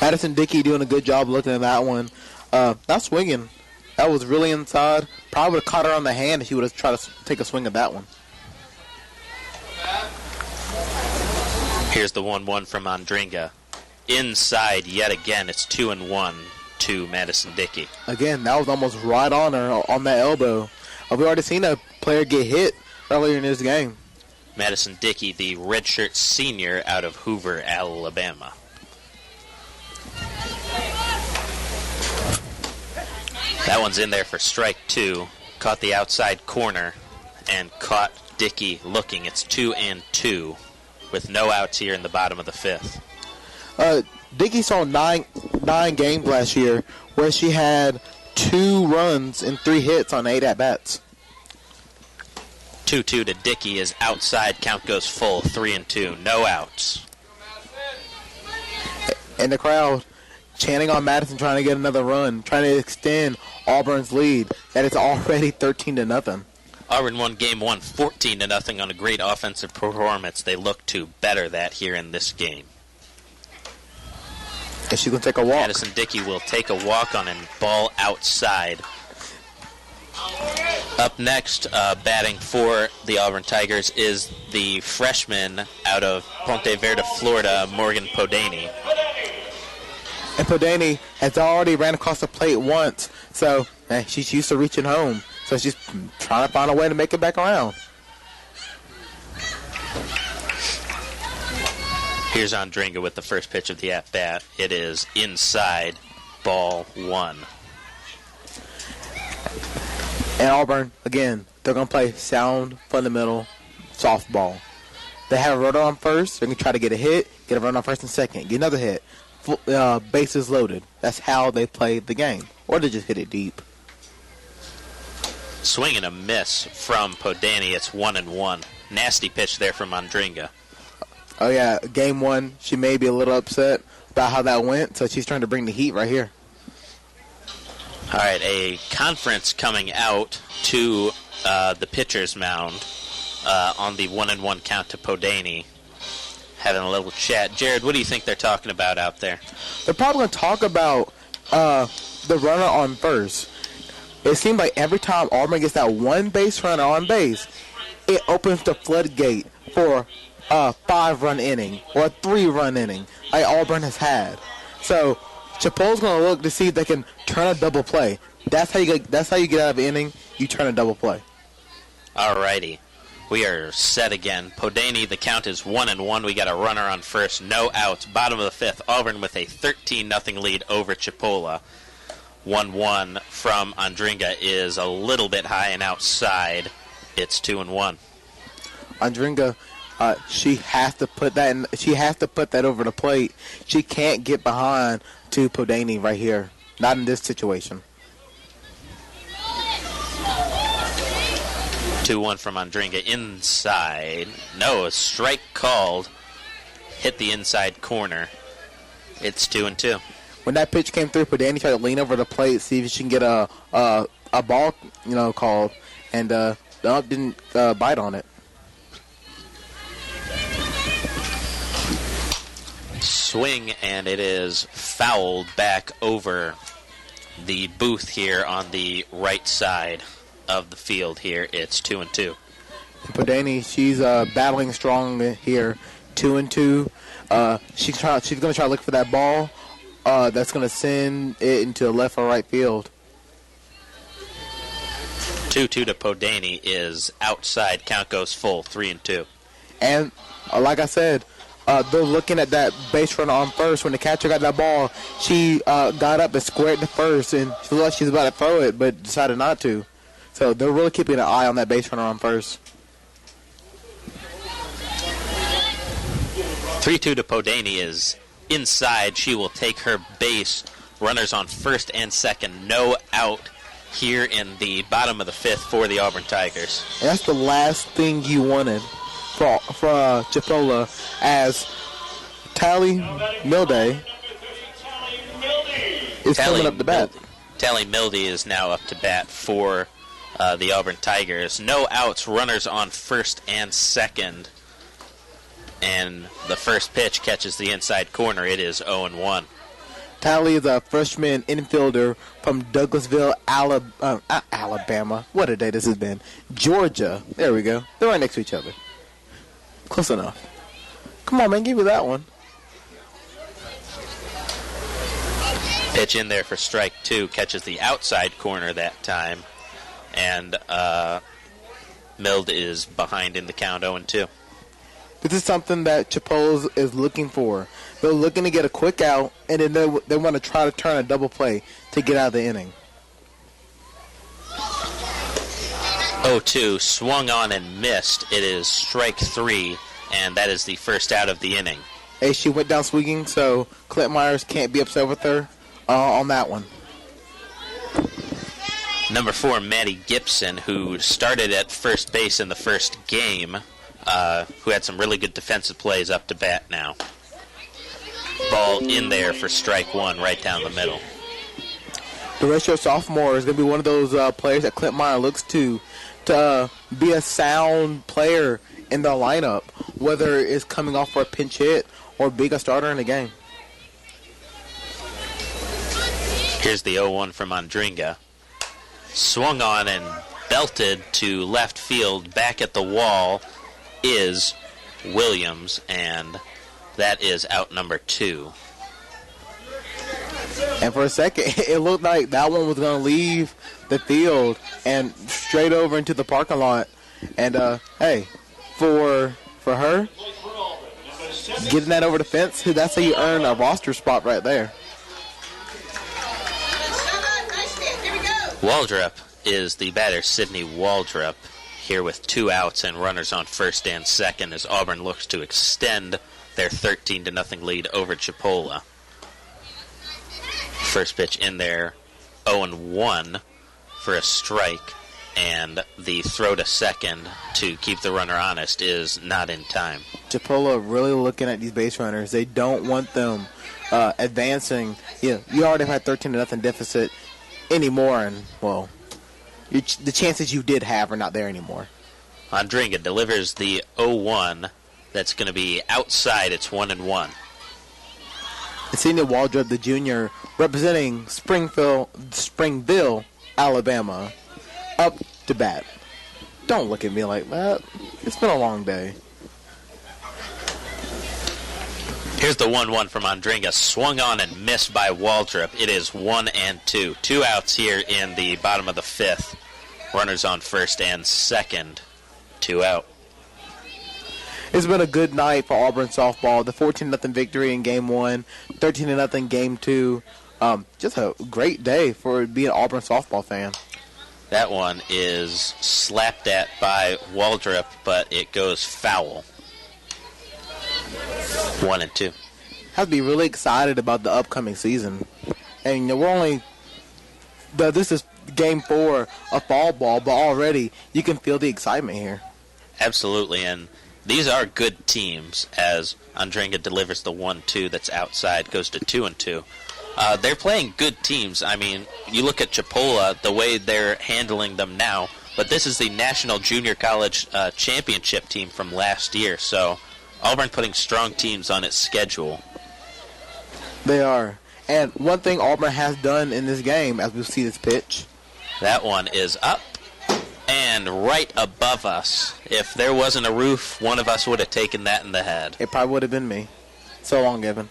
Madison Dickey doing a good job looking at that one. Not swinging. That was really inside. Probably would have caught her on the hand if she would have tried to take a swing at that one. Here's the 1-1 from Andringa. Inside yet again. It's 2-1 to Madison Dickey. Again, that was almost right on her, on that elbow. We've already seen a player get hit earlier in this game. Madison Dickey, the redshirt senior out of Hoover, Alabama. That one's in there for strike 2. Caught the outside corner and caught Dickey looking. It's 2-2 with no outs here in the bottom of the fifth. Dickey saw nine games last year where she had 2 runs and 3 hits on 8 at-bats. 2-2 to Dickey is outside. Count goes full. 3-2. No outs. And the crowd chanting on Madison, trying to get another run, trying to extend Auburn's lead. That it's already 13-0. Auburn won game 1 14-0 on a great offensive performance. They look to better that here in this game. And she's going to take a walk. Madison Dickey will take a walk on a ball outside. Up next, batting for the Auburn Tigers is the freshman out of Ponte Verde, Florida, Morgan Podany. And Podany has already ran across the plate once, so she's used to reaching home. So she's trying to find a way to make it back around. Here's Andringa with the first pitch of the at-bat. It is inside, ball 1. And Auburn, again, they're going to play sound, fundamental softball. They have a runner on first. They're going to try to get a hit, get a runner on first and second, get another hit. Bases loaded. That's how they play the game. Or they just hit it deep. Swing and a miss from Podany. It's 1-1. Nasty pitch there from Andringa. Oh, yeah. Game 1, she may be a little upset about how that went, so she's trying to bring the heat right here. All right, a conference coming out to the pitcher's mound on the 1-1 count to Podany. Having a little chat. Jared, what do you think they're talking about out there? They're probably going to talk about the runner on first. It seems like every time Auburn gets that one base runner on base, it opens the floodgate for a 5-run inning or a 3-run inning like Auburn has had. So Chipola's going to look to see if they can turn a double play. That's how you get out of an inning. You turn a double play. All righty. We are set again. Podany, the count is 1-1. We got a runner on first, no outs. Bottom of the fifth, Auburn with a 13-0 lead over Chipola. 1-1 from Andringa is a little bit high and outside. It's 2-1. Andringa, she has to put that in. She has to put that over the plate. She can't get behind to Podany right here. Not in this situation. 2-1 from Andringa inside. No, a strike called. Hit the inside corner. It's 2-2. When that pitch came through, Podany tried to lean over the plate, see if she can get a ball, called, and the ump didn't bite on it. Swing, and it is fouled back over the booth here on the right side of the field here. It's 2-2. Podany, she's battling strong here. 2-2. She's going to try to look for that ball. That's going to send it into left or right field. 2-2 to Podany is outside. Count goes full. 3-2. And like I said, they're looking at that base runner on first. When the catcher got that ball, she got up and squared to first, and she looked like she was about to throw it, but decided not to. So they're really keeping an eye on that base runner on first. 3-2 to Podany is inside. She will take her base. Runners on first and second. No out here in the bottom of the fifth for the Auburn Tigers. And that's the last thing you wanted for Chipola, as Tally Milday is coming up to bat. Tally Mildy is now up to bat for the Auburn Tigers. No outs. Runners on first and second. And the first pitch catches the inside corner. It is 0-1. Tally is a freshman infielder from Douglasville, Alabama. What a day this has been. Georgia. There we go. They're right next to each other. Close enough. Come on, man. Give me that one. Pitch in there for strike two. Catches the outside corner that time. And Mild is behind in the count, 0-2. This is something that Chipola is looking for. They're looking to get a quick out, and then they want to try to turn a double play to get out of the inning. 0-2, swung on and missed. It is strike three, and that is the first out of the inning. Hey, she went down swinging, so Clint Myers can't be upset with her on that one. Number 4, Maddie Gibson, who started at first base in the first game, who had some really good defensive plays, up to bat now. Ball in there for strike one, right down the middle. The redshirt sophomore is going to be one of those players that Clint Meyer looks to be a sound player in the lineup, whether it's coming off for a pinch hit or being a starter in the game. Here's the 0-1 from Andringa. Swung on and belted to left field. Back at the wall is Williams, and that is out number 2. And for a second, it looked like that one was going to leave the field and straight over into the parking lot. And, hey, for her, getting that over the fence, that's how you earn a roster spot right there. Waldrop is the batter, Sydney Waldrop, here with 2 outs and runners on first and second as Auburn looks to extend their 13-0 lead over Chipola. First pitch in there, 0-1 for a strike, and the throw to second to keep the runner honest is not in time. Chipola really looking at these base runners. They don't want them advancing. You already have 13-0 deficit anymore, and, well, the chances you did have are not there anymore. Andringa delivers the 0-1. That's going to be outside. It's 1-1. Senior Waldrop, the junior, representing Springville, Alabama, up to bat. Don't look at me like that. It's been a long day. Here's the 1-1 from Andringa. Swung on and missed by Waldrop. It is 1-2. 2 outs here in the bottom of the fifth. Runners on first and second. 2 out. It's been a good night for Auburn softball. The 14-0 victory in Game 1, 13-0 Game 2. Just a great day for being an Auburn softball fan. That one is slapped at by Waldrop, but it goes foul. 1-2. Have to be really excited about the upcoming season. And we're only... This is game 4 of fall ball, but already you can feel the excitement here. Absolutely, and these are good teams as Andringa delivers the 1-2 that's outside, goes to 2-2. They're playing good teams. I mean, you look at Chipola, the way they're handling them now, but this is the National Junior College Championship team from last year, so Auburn putting strong teams on its schedule. They are. And one thing Auburn has done in this game, as we see this pitch. That one is up and right above us. If there wasn't a roof, one of us would have taken that in the head. It probably would have been me. So long, Evan.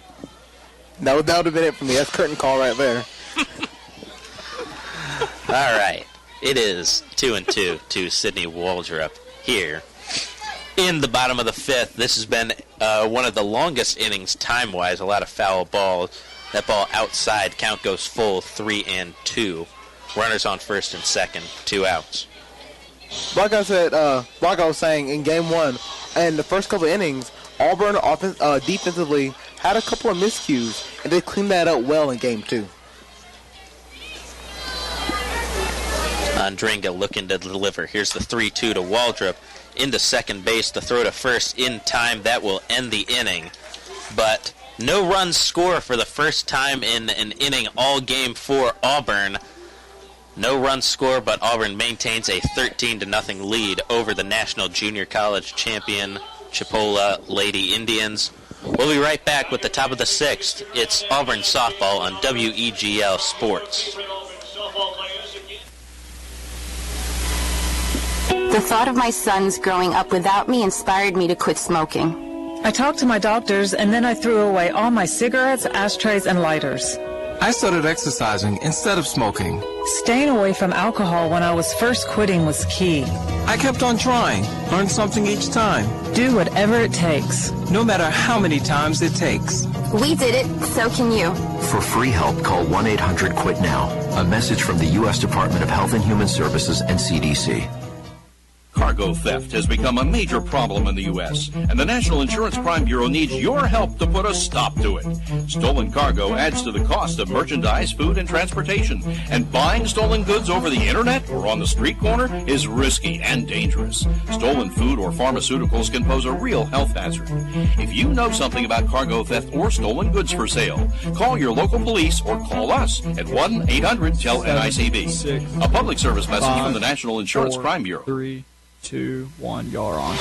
That would have been it for me. That's curtain call right there. All right. It is 2-2 to Sidney Waldrop here in the bottom of the 5th. This has been one of the longest innings time-wise. A lot of foul balls. That ball outside. Count goes full, 3-2. Runners on first and second, 2 outs. Like I said, like I was saying, in game 1, and the first couple of innings, Auburn defensively had a couple of miscues, and they cleaned that up well in game 2. Andringa looking to deliver. Here's the 3-2 to Waldrop. Into second base, the throw to first in time. That will end the inning. But no runs score for the first time in an inning all game for Auburn. No runs score, but Auburn maintains a 13-0 lead over the National Junior College champion Chipola Lady Indians. We'll be right back with the top of the 6th. It's Auburn softball on WEGL Sports. The thought of my sons growing up without me inspired me to quit smoking. I talked to my doctors, and then I threw away all my cigarettes, ashtrays, and lighters. I started exercising instead of smoking. Staying away from alcohol when I was first quitting was key. I kept on trying, learned something each time. Do whatever it takes. No matter how many times it takes. We did it, so can you. For free help, call 1-800-QUIT-NOW. A message from the U.S. Department of Health and Human Services and CDC. Cargo theft has become a major problem in the U.S., and the National Insurance Crime Bureau needs your help to put a stop to it. Stolen cargo adds to the cost of merchandise, food, and transportation, and buying stolen goods over the internet or on the street corner is risky and dangerous. Stolen food or pharmaceuticals can pose a real health hazard. If you know something about cargo theft or stolen goods for sale, call your local police or call us at 1-800-TEL-NICB. A public service message from the National Insurance Crime Bureau. 3, 2, 1, you're on.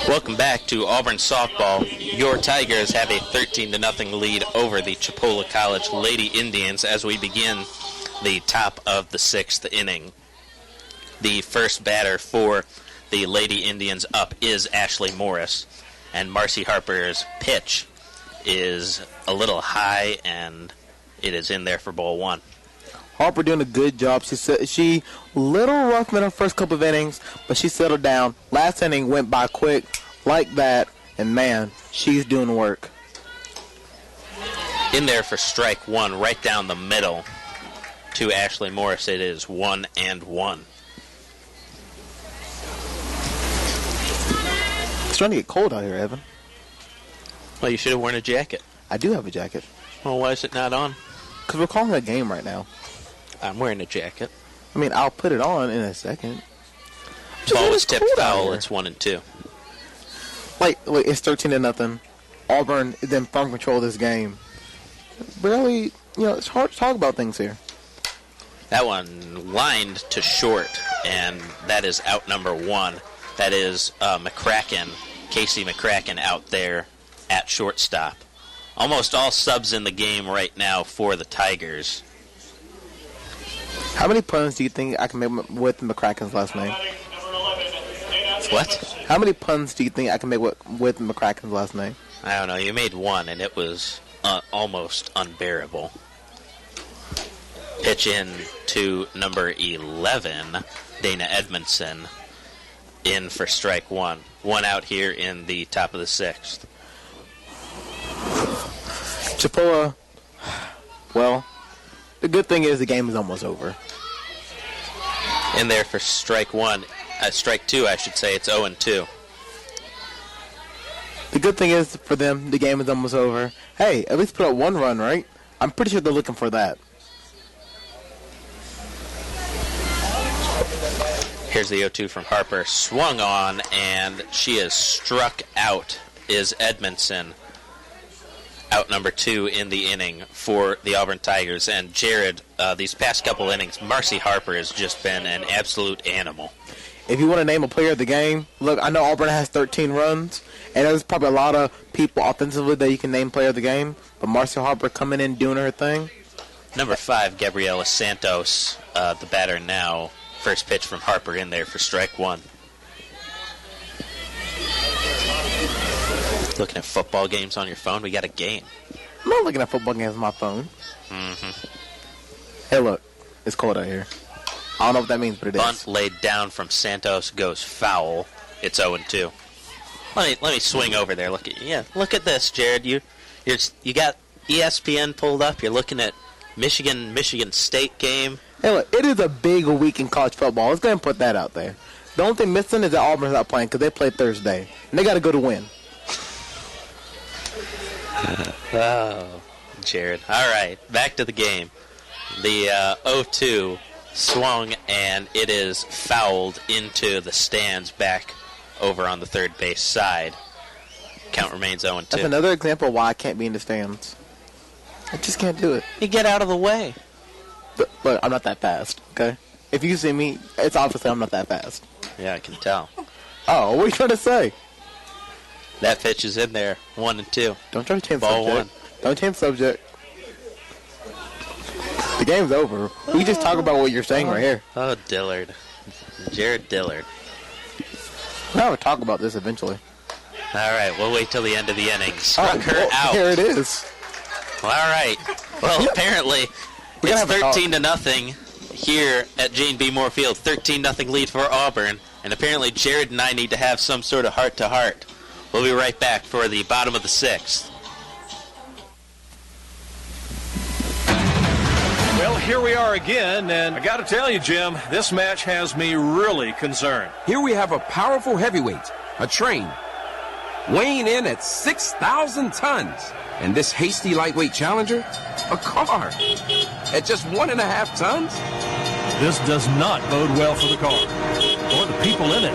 Welcome back to Auburn softball. Your Tigers have a 13-0 lead over the Chipola College Lady Indians as we begin the top of the 6th inning. The first batter for the Lady Indians up is Ashley Morris, and Marcy Harper's pitch is a little high, and it is in there for ball 1. Harper doing a good job. She little rough in her first couple of innings, but she settled down. Last inning went by quick like that, and man, she's doing work. In there for strike 1, right down the middle to Ashley Morris. It is 1-1. It's starting to get cold out here, Evan. Well, you should have worn a jacket. I do have a jacket. Well, why is it not on? Because we're calling a game right now. I'm wearing a jacket. I mean, I'll put it on in a second. Ball was tipped foul. It's 1-2. Like, it's 13-0. Auburn is in firm control of this game. Really, it's hard to talk about things here. That one lined to short, and that is out number 1. That is McCracken, Casey McCracken out there at shortstop. Almost all subs in the game right now for the Tigers. How many puns do you think I can make with McCracken's last name? What? How many puns do you think I can make with McCracken's last name? I don't know. You made one, and it was almost unbearable. Pitch in to number 11, Dana Edmondson, in for strike 1. 1 out here in the top of the 6th. Chipola, well, The good thing is the game is almost over. In there for strike two, I should say. It's 0-2. The good thing is for them, the game is almost over. Hey, at least put up one run, right? I'm pretty sure they're looking for that. Here's the 0-2 from Harper. Swung on, and she is struck out, is Edmondson. Out number 2 in the inning for the Auburn Tigers. And Jared, these past couple innings, Marcy Harper has just been an absolute animal. If you want to name a player of the game, look, I know Auburn has 13 runs, and there's probably a lot of people offensively that you can name player of the game, but Marcy Harper coming in doing her thing. Number 5, Gabriela Santos, the batter now. First pitch from Harper in there for strike 1. Looking at football games on your phone, we got a game. I'm not looking at football games on my phone. Mm-hmm. Hey, look, it's cold out here. I don't know what that means, but it is. Bunt laid down from Santos goes foul. It's 0-2. Let me swing over there. Look at this, Jared. You got ESPN pulled up. You're looking at Michigan State game. Hey, look, it is a big week in college football. Let's go ahead and put that out there. The only thing missing is that Auburn's not playing because they play Thursday, and they got to go to win. Oh, Jared. All right, back to the game. The 0-2 swung, and it is fouled into the stands back over on the third base side. Count remains 0-2. That's another example of why I can't be in the stands. I just can't do it. You get out of the way. But I'm not that fast, okay? If you see me, it's obviously I'm not that fast. Yeah, I can tell. Oh, what are you trying to say? That pitch is in there, 1-2. Don't try to change Ball subject. 1. Don't change subject. The game's over. We just talk about what you're saying right here. Oh, Dillard. Jared Dillard. We'll have a talk about this eventually. All right, we'll wait till the end of the inning. Struck her out. Here it is. Well, all right. Well, apparently it's 13-0 here at Jane B. Moore Field. 13-0 lead for Auburn. And apparently Jared and I need to have some sort of heart-to-heart. We'll be right back for the bottom of the 6th. Well, here we are again, and I got to tell you, Jim, this match has me really concerned. Here we have a powerful heavyweight, a train, weighing in at 6,000 tons. And this hasty lightweight challenger, a car, at just 1.5 tons? This does not bode well for the car, or the people in it.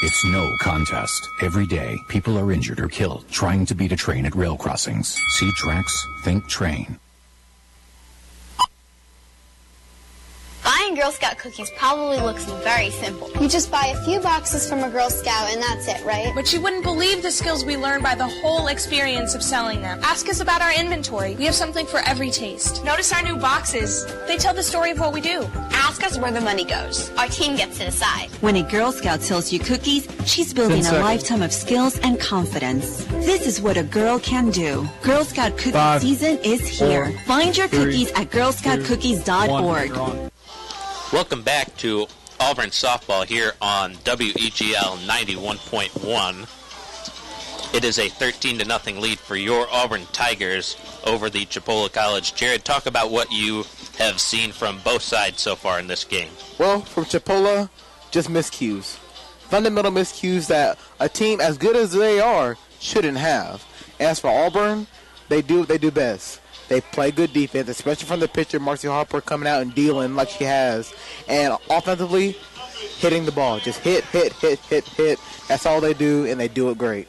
It's no contest. Every day, people are injured or killed trying to beat a train at rail crossings. See tracks, think train. Buying Girl Scout cookies probably looks very simple. You just buy a few boxes from a Girl Scout and that's it, right? But you wouldn't believe the skills we learn by the whole experience of selling them. Ask us about our inventory. We have something for every taste. Notice our new boxes. They tell the story of what we do. Ask us where the money goes. Our team gets to decide. When a Girl Scout sells you cookies, she's building a lifetime of skills and confidence. This is what a girl can do. Girl Scout cookie season is here. Find your cookies at girlscoutcookies.org. Welcome back to Auburn softball here on WEGL 91.1. It is a 13-0 lead for your Auburn Tigers over the Chipola College. Jared, talk about what you have seen from both sides so far in this game. Well, from Chipola, just miscues. Fundamental miscues that a team as good as they are shouldn't have. As for Auburn, they do what they do best. They play good defense, especially from the pitcher, Marcy Harper, coming out and dealing like she has. And offensively, hitting the ball. Just hit. That's all they do, and they do it great.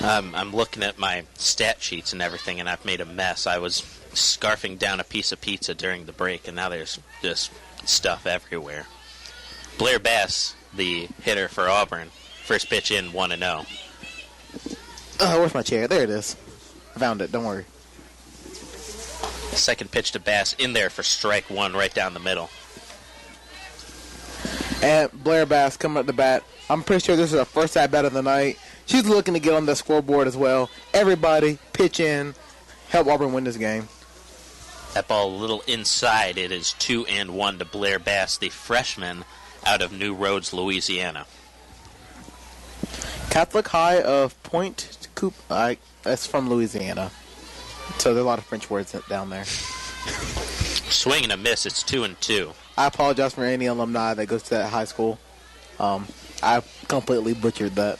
I'm looking at my stat sheets and everything, and I've made a mess. I was scarfing down a piece of pizza during the break, and now there's just stuff everywhere. Blair Bass, the hitter for Auburn, first pitch in, 1-0. Where's my chair? There it is. I found it. Don't worry. Second pitch to Bass in there for strike 1 right down the middle. And Blair Bass coming up the bat. I'm pretty sure this is her first at-bat of the night. She's looking to get on the scoreboard as well. Everybody pitch in. Help Auburn win this game. That ball a little inside. It is 2-1 to Blair Bass, the freshman out of New Roads, Louisiana. Catholic High of Point Coupe. That's from Louisiana. So there are a lot of French words down there. Swing and a miss. It's 2-2. I apologize for any alumni that goes to that high school. I completely butchered that.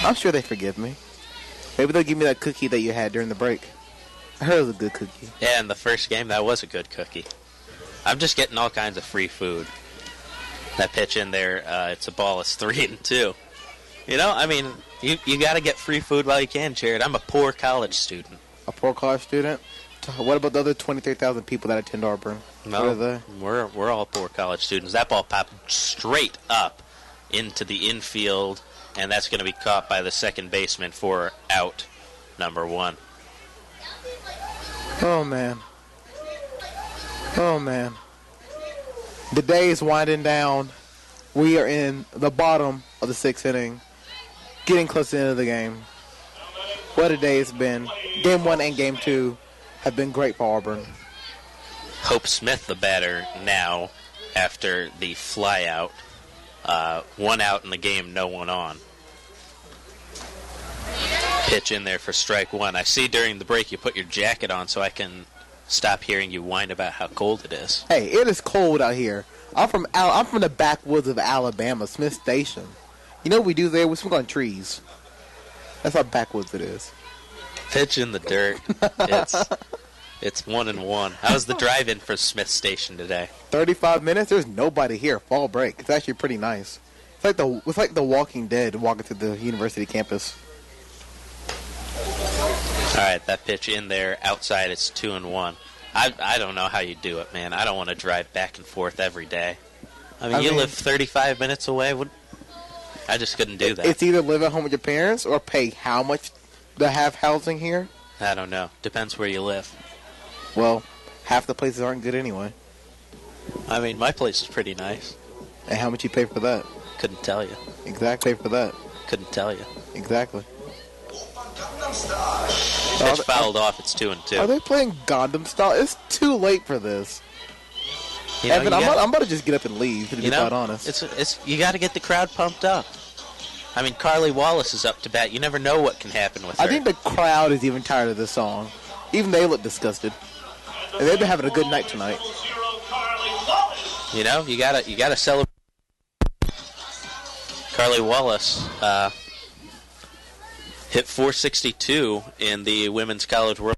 I'm sure they forgive me. Maybe they'll give me that cookie that you had during the break. I heard it was a good cookie. Yeah, in the first game, that was a good cookie. I'm just getting all kinds of free food. That pitch in there, it's a ball. It's 3-2. You know, I mean, you got to get free food while you can, Jared. I'm a poor college student. A poor college student? What about the other 23,000 people that attend Auburn? No, we're all poor college students. That ball popped straight up into the infield, and that's going to be caught by the second baseman for out number 1. Oh, man. Oh, man. The day is winding down. We are in the bottom of the 6th inning, getting close to the end of the game. What a day it's been. Game 1 and Game 2 have been great for Auburn. Hope Smith, the batter, now after the flyout. 1 out in the game, no one on. Pitch in there for strike 1. I see during the break you put your jacket on so I can stop hearing you whine about how cold it is. Hey, it is cold out here. I'm from the backwoods of Alabama, Smith Station. You know what we do there? We swing on trees. That's how backwoods it is. Pitch in the dirt. It's 1-1. How was the drive-in for Smith Station today? 35 minutes. There's nobody here. Fall break. It's actually pretty nice. It's like the Walking Dead walking to the university campus. All right, that pitch in there outside. It's 2-1. I don't know how you do it, man. I don't want to drive back and forth every day. I mean, you live 35 minutes away. I just couldn't do that. It's either live at home with your parents or pay how much to have housing here. I don't know. Depends where you live. Well, half the places aren't good anyway. I mean, my place is pretty nice. And how much you pay for that? Couldn't tell you. Exactly for that. Couldn't tell you. Exactly. Pitch fouled off. It's 2-2. Are they playing Gundam style? It's too late for this. You know, Evan, I'm about to just get up and leave, to be quite honest. It's you got to get the crowd pumped up. I mean, Carly Wallace is up to bat. You never know what can happen with her. I think the crowd is even tired of this song. Even they look disgusted. And they've been having a good night tonight. You know, you gotta celebrate. Carly Wallace hit .462 in the Women's College World.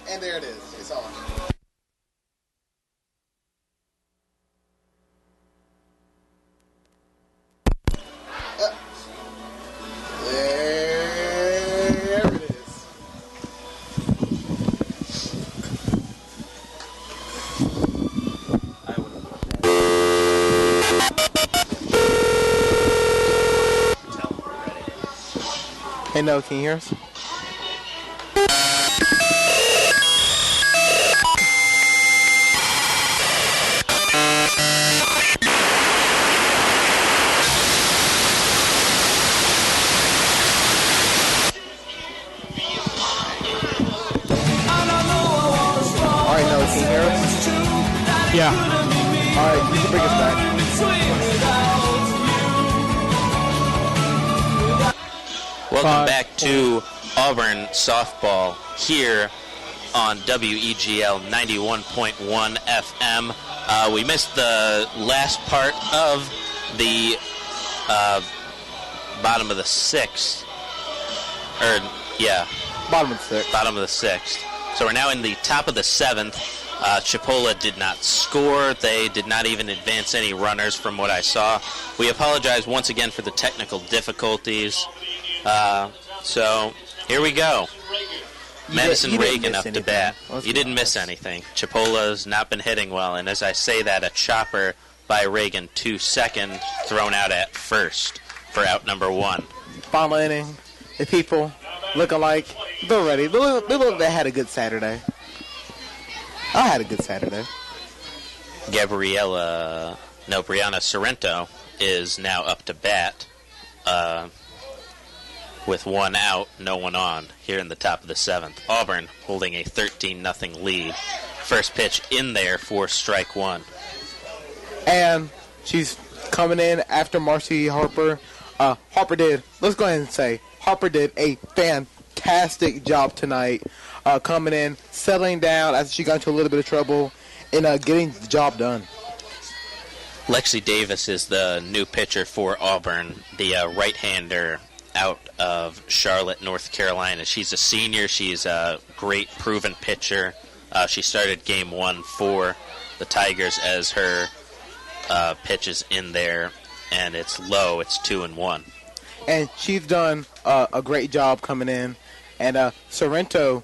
And there it is. It's on. There it is. Hey, no, can you hear us? Yeah. All right, you can bring us back. Welcome back to Auburn softball here on WEGL 91.1 FM. We missed the last part of the bottom of the sixth. Bottom of the sixth. Bottom of the sixth. So we're now in the top of the seventh. Chipola did not score. They did not even advance any runners from what I saw. We apologize once again for the technical difficulties. So here we go. Madison Reagan up to bat. You didn't miss anything. Chipola's not been hitting well, and as I say that, a chopper by Reagan to second, thrown out at first for out number 1. Final inning. The people look alike. They're ready. They look they had a good Saturday. I had a good Saturday. Brianna Sorrento is now up to bat. With 1 out, no one on, here in the top of the 7th. Auburn holding a 13-0 lead. First pitch in there for strike 1. And she's coming in after Marcy Harper. Harper did a fantastic job tonight. Coming in, settling down after she got into a little bit of trouble, and getting the job done. Lexi Davis is the new pitcher for Auburn, the right-hander out of Charlotte, North Carolina. She's a senior. She's a great proven pitcher. She started game 1 for the Tigers as her pitch is in there, and it's low. It's 2-1. And she's done a great job coming in. And Sorrento,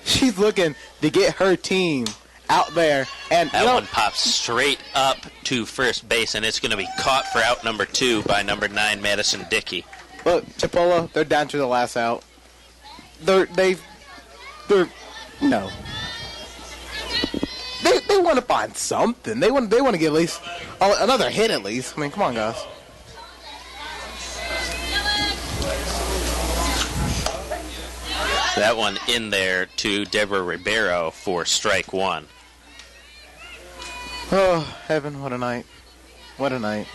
she's looking to get her team out there. And that one pops straight up to first base, and it's going to be caught for out number 2 by number 9, Madison Dickey. Look, Chipola, they're down to the last out. They want to find something. They want to get at least another hit at least. I mean, come on, guys. That one in there to Deborah Ribeiro for strike 1. Oh, heaven, what a night. What a night.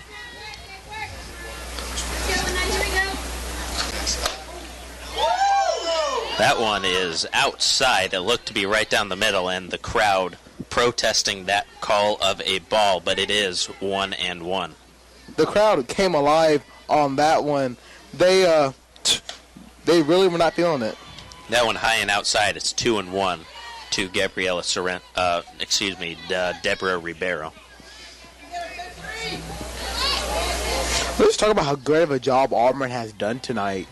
That one is outside. It looked to be right down the middle, and the crowd protesting that call of a ball, but it is 1-1. The crowd came alive on that one. They really were not feeling it. That one high and outside. It's 2-1 to Deborah Ribeiro. Let's talk about how great of a job Auburn has done tonight.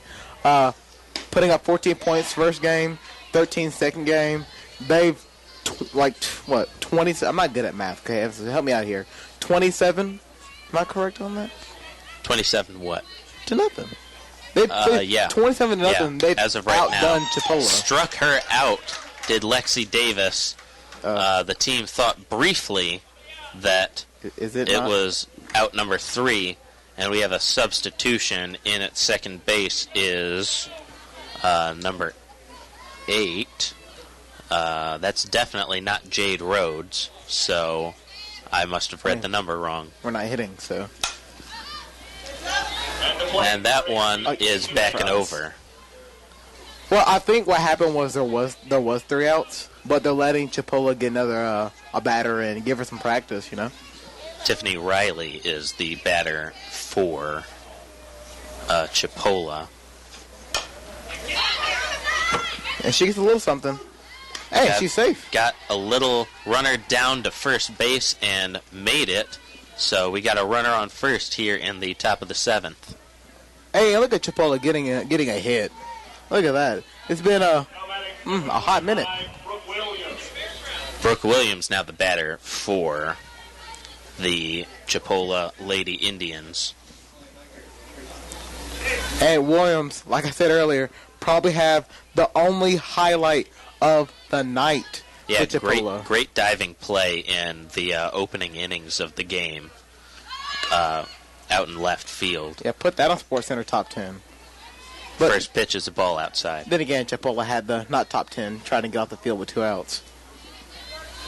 Putting up 14 points first game, 13 second game. They've 20? I'm not good at math. Okay, help me out here. 27. Am I correct on that? 27 what? To nothing. Yeah. 27 to nothing. They've as of right outdone now, Chipola. Struck her out. Did Lexi Davis? The team thought briefly that it was out number 3, and we have a substitution in at second base is number 8. That's definitely not Jade Rhodes, so I must have read the number wrong. We're not hitting, so. And that one is backing over. Well, I think what happened was there was 3 outs, but they're letting Chipola get another a batter and give her some practice, you know. Tiffany Riley is the batter for Chipola. And she gets a little something. Hey, she's safe. Got a little runner down to first base and made it. So we got a runner on first here in the top of the 7th. Hey, look at Chipola getting a hit. Look at that. It's been a hot minute. Brooke Williams now the batter for the Chipola Lady Indians. And Williams, like I said earlier, probably have the only highlight of the night. Yeah, great diving play in the opening innings of the game out in left field. Yeah, put that on SportsCenter top 10. But first pitch is a ball outside. Then again, Chipola had the not top 10 trying to get off the field with 2 outs.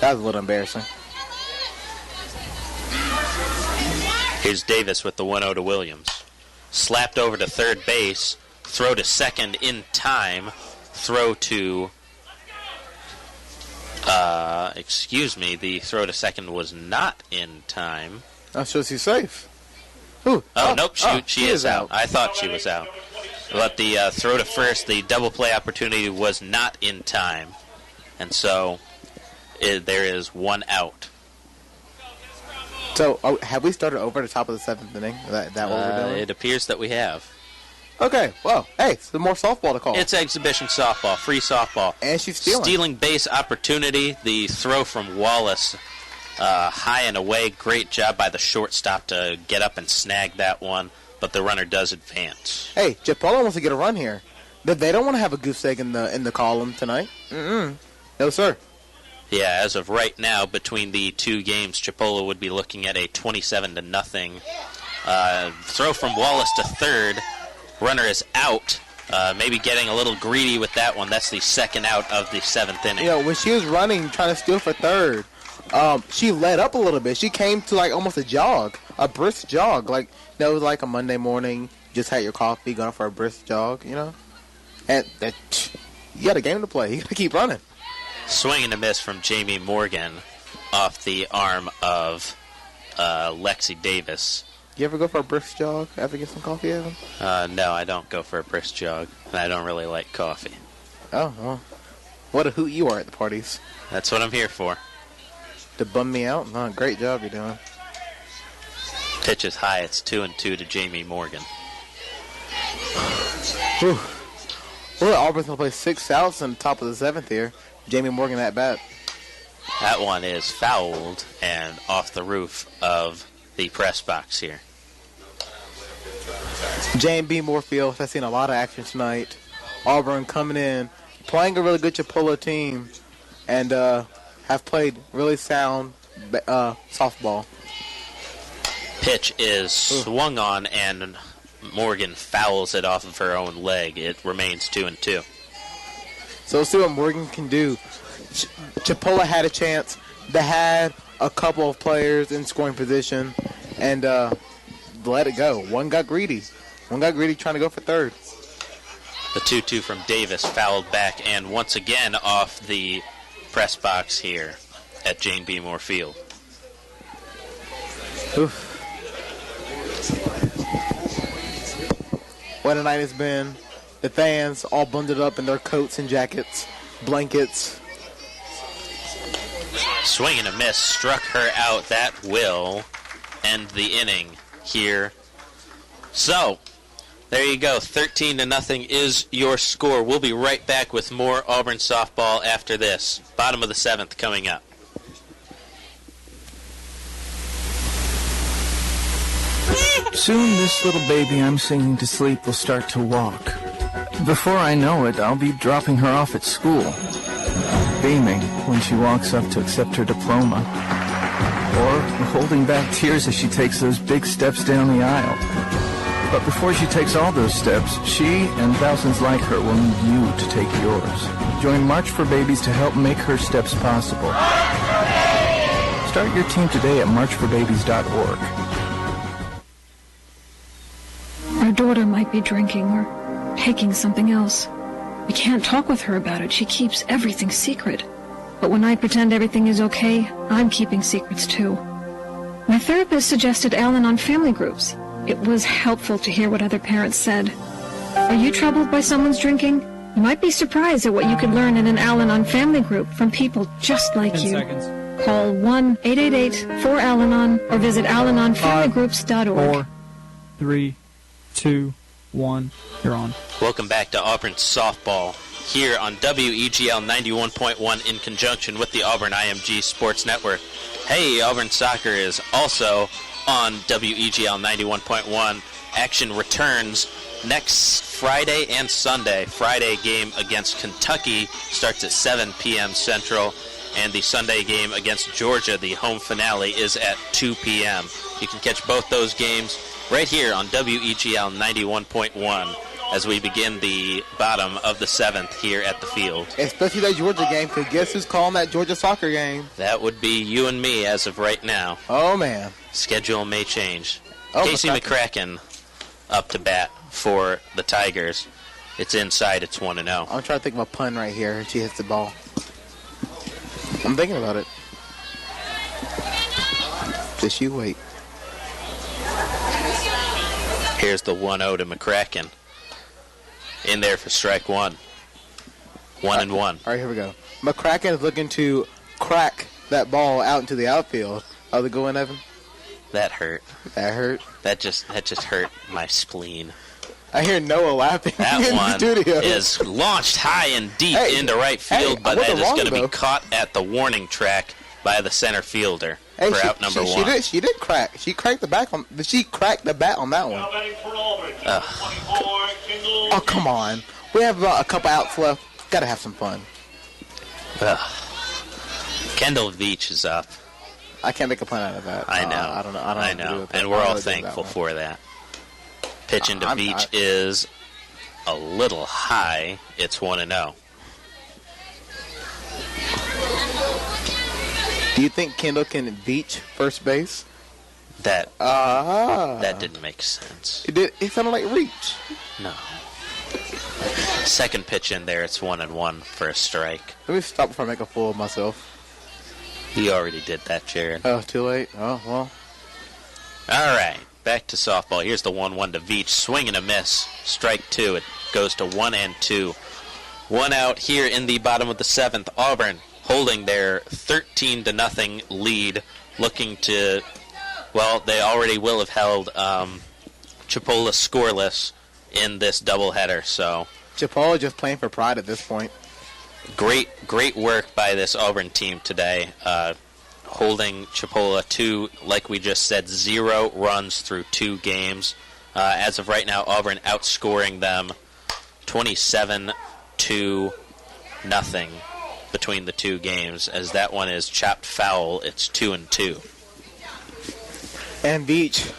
That was a little embarrassing. Here's Davis with the 1-0 to Williams. slapped over to third base, throw to second in time, throw to... the throw to second was not in time. That shows he's safe. Ooh. Nope, she is out. I thought she was out. But the throw to first, the double play opportunity was not in time. And so there is one out. So, have we started over the top of the 7th inning? Is that what we're doing? It appears that we have. Okay, well, hey, some more softball to call. It's exhibition softball, free softball. And she's stealing. Stealing base opportunity. The throw from Wallace, high and away. Great job by the shortstop to get up and snag that one. But the runner does advance. Hey, Chipola wants to get a run here. They don't want to have a goose egg in the column tonight. No, sir. Yeah, as of right now, between the two games, Chipola would be looking at a 27-0. Throw from Wallace to third. Runner is out. Maybe getting a little greedy with that one. That's the second out of the 7th inning. When she was running, trying to steal for third, she let up a little bit. She came to like almost a jog, a brisk jog. Like, it was like a Monday morning. Just had your coffee, going for a brisk jog, And you got a game to play. You got to keep running. Swing and a miss from Jamie Morgan off the arm of Lexi Davis. You ever go for a brisk jog after you get some coffee, Evan? No, I don't go for a brisk jog. I don't really like coffee. Oh, well. What a hoot you are at the parties. That's what I'm here for. To bum me out? No, great job you're doing. Pitch is high. It's 2-2 to Jamie Morgan. Whew. Well, Auburn's going to play 6 outs in the top of the 7th here. Jamie Morgan at bat. That one is fouled and off the roof of the press box here. J&B Moorfield has seen a lot of action tonight. Auburn coming in, playing a really good Chipola team, and have played really sound softball. Pitch is swung on, and Morgan fouls it off of her own leg. It remains 2-2. So we'll see what Morgan can do. Chipola had a chance. They had a couple of players in scoring position, and let it go. One got greedy. Trying to go for third. The 2-2 from Davis fouled back, and once again off the press box here at Jane B. Moore Field. Oof. What a night it's been. The fans all bundled up in their coats and jackets, blankets. Swing and a miss, struck her out. That will end the inning here. So, there you go. 13-0 is your score. We'll be right back with more Auburn softball after this. Bottom of the 7th coming up. Soon this little baby I'm singing to sleep will start to walk. Before I know it, I'll be dropping her off at school, beaming when she walks up to accept her diploma, or holding back tears as she takes those big steps down the aisle. But before she takes all those steps, she and thousands like her will need you to take yours. Join March for Babies to help make her steps possible. Start your team today at marchforbabies.org. Our daughter might be drinking or taking something else. We can't talk with her about it. She keeps everything secret. But when I pretend everything is okay, I'm keeping secrets too. My therapist suggested Al-Anon family groups. It was helpful to hear what other parents said. Are you troubled by someone's drinking? You might be surprised at what you could learn in an Al-Anon family group from people just like 10 you. seconds. Call 1-888-4-Al-Anon or visit alanonfamilygroups.org. 4, 3, 2, 1, you're on. Welcome back to Auburn softball here on WEGL 91.1 in conjunction with the Auburn IMG Sports Network. Hey, Auburn soccer is also on WEGL 91.1. Action returns next Friday and Sunday. Friday game against Kentucky starts at 7 p.m. Central, and the Sunday game against Georgia, the home finale, is at 2 p.m. You can catch both those games right here on WEGL 91.1 as we begin the bottom of the 7th here at the field. Especially that Georgia game, because guess who's calling that Georgia soccer game? That would be you and me as of right now. Oh, man. Schedule may change. Oh, Casey McCracken up to bat for the Tigers. It's inside. It's 1-0. I'm trying to think of a pun right here. She hits the ball. I'm thinking about it. Just you wait. Here's the 1-0 to McCracken. In there for strike one. 1-1. All right, here we go. McCracken is looking to crack that ball out into the outfield. Are they going, Evan? That hurt. That hurt? That just hurt my spleen. I hear Noah laughing that in one the studio. Is launched high and deep into right field, but that is going to be caught at the warning track by the center fielder for out number one. She did crack. She cracked the bat on that one. Oh, come on. We have about a couple outs left. Got to have some fun. Kendall Veach is up. I can't make a pun out of that. I know. I know. And we're all thankful for that. Pitching to Veach is a little high. It's 1-0. Do you think Kendall can Veach first base? That didn't make sense. It sounded like reach. No. Second pitch in there, it's 1-1 for a strike. Let me stop before I make a fool of myself. You already did that, Jared. Oh, too late? Oh, well. All right, back to softball. Here's the 1-1 to Veach. Swing and a miss. Strike two. It goes to 1-2. One out here in the bottom of the seventh. Auburn holding their 13-0 lead, looking to, well, they already will have held Chipola scoreless in this doubleheader. So Chipola just playing for pride at this point. Great work by this Auburn team today, holding Chipola to, like we just said, 0 runs through 2 games. As of right now, Auburn outscoring them 27-0 between the 2 games. As that one is chopped foul, it's 2-2. And Veach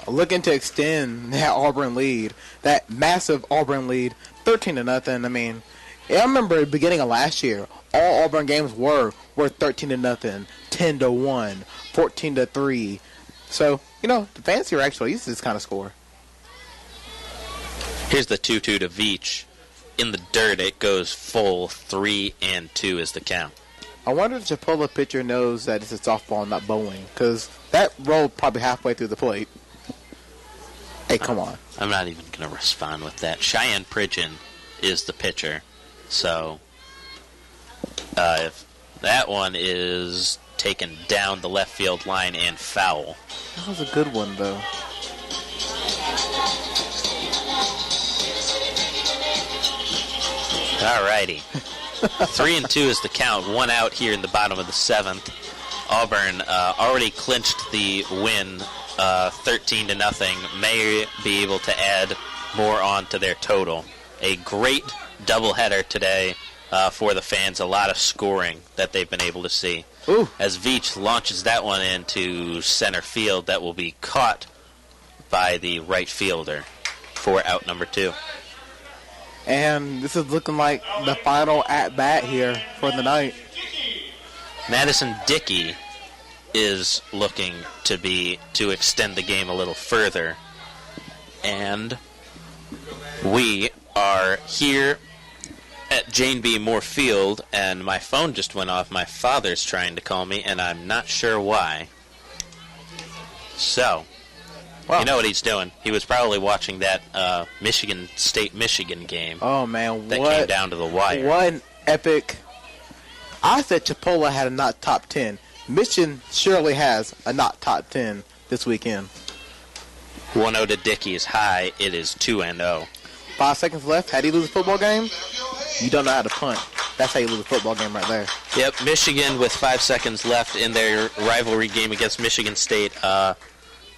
looking to extend that Auburn lead, that massive Auburn lead, 13-0. I mean, I remember at the beginning of last year, all Auburn games were 13-0, 10-1, 14-3. So, the fans here actually used to this kind of score. Here's the 2-2 to Veach. In the dirt, it goes full. 3-2 is the count. I wonder if the Chipola pitcher knows that it's a softball, not bowling, because that rolled probably halfway through the plate. Hey, come on. I'm not even going to respond with that. Cheyenne Pridgeon is the pitcher. So, if that one is taken down the left field line and foul. That was a good one, though. Alrighty. 3-2 is the count. One out here in the bottom of the seventh. Auburn already clinched the win, 13-0. May be able to add more on to their total. A great doubleheader today for the fans. A lot of scoring that they've been able to see. Ooh. As Veach launches that one into center field, that will be caught by the right fielder for out number 2. And this is looking like the final at-bat here for the night. Madison Dickey is looking to extend the game a little further. And we are here at Jane B. Moore Field, and my phone just went off. My father's trying to call me, and I'm not sure why. So, you know what he's doing. He was probably watching that Michigan State-Michigan game. Oh, man. That came down to the wire. What an epic. I said Chipola had a not top 10. Michigan surely has a not top 10 this weekend. 1-0 to Dickey is high. It is 2-0. 5 seconds left. How do you lose a football game? You don't know how to punt. That's how you lose a football game right there. Yep, Michigan with 5 seconds left in their rivalry game against Michigan State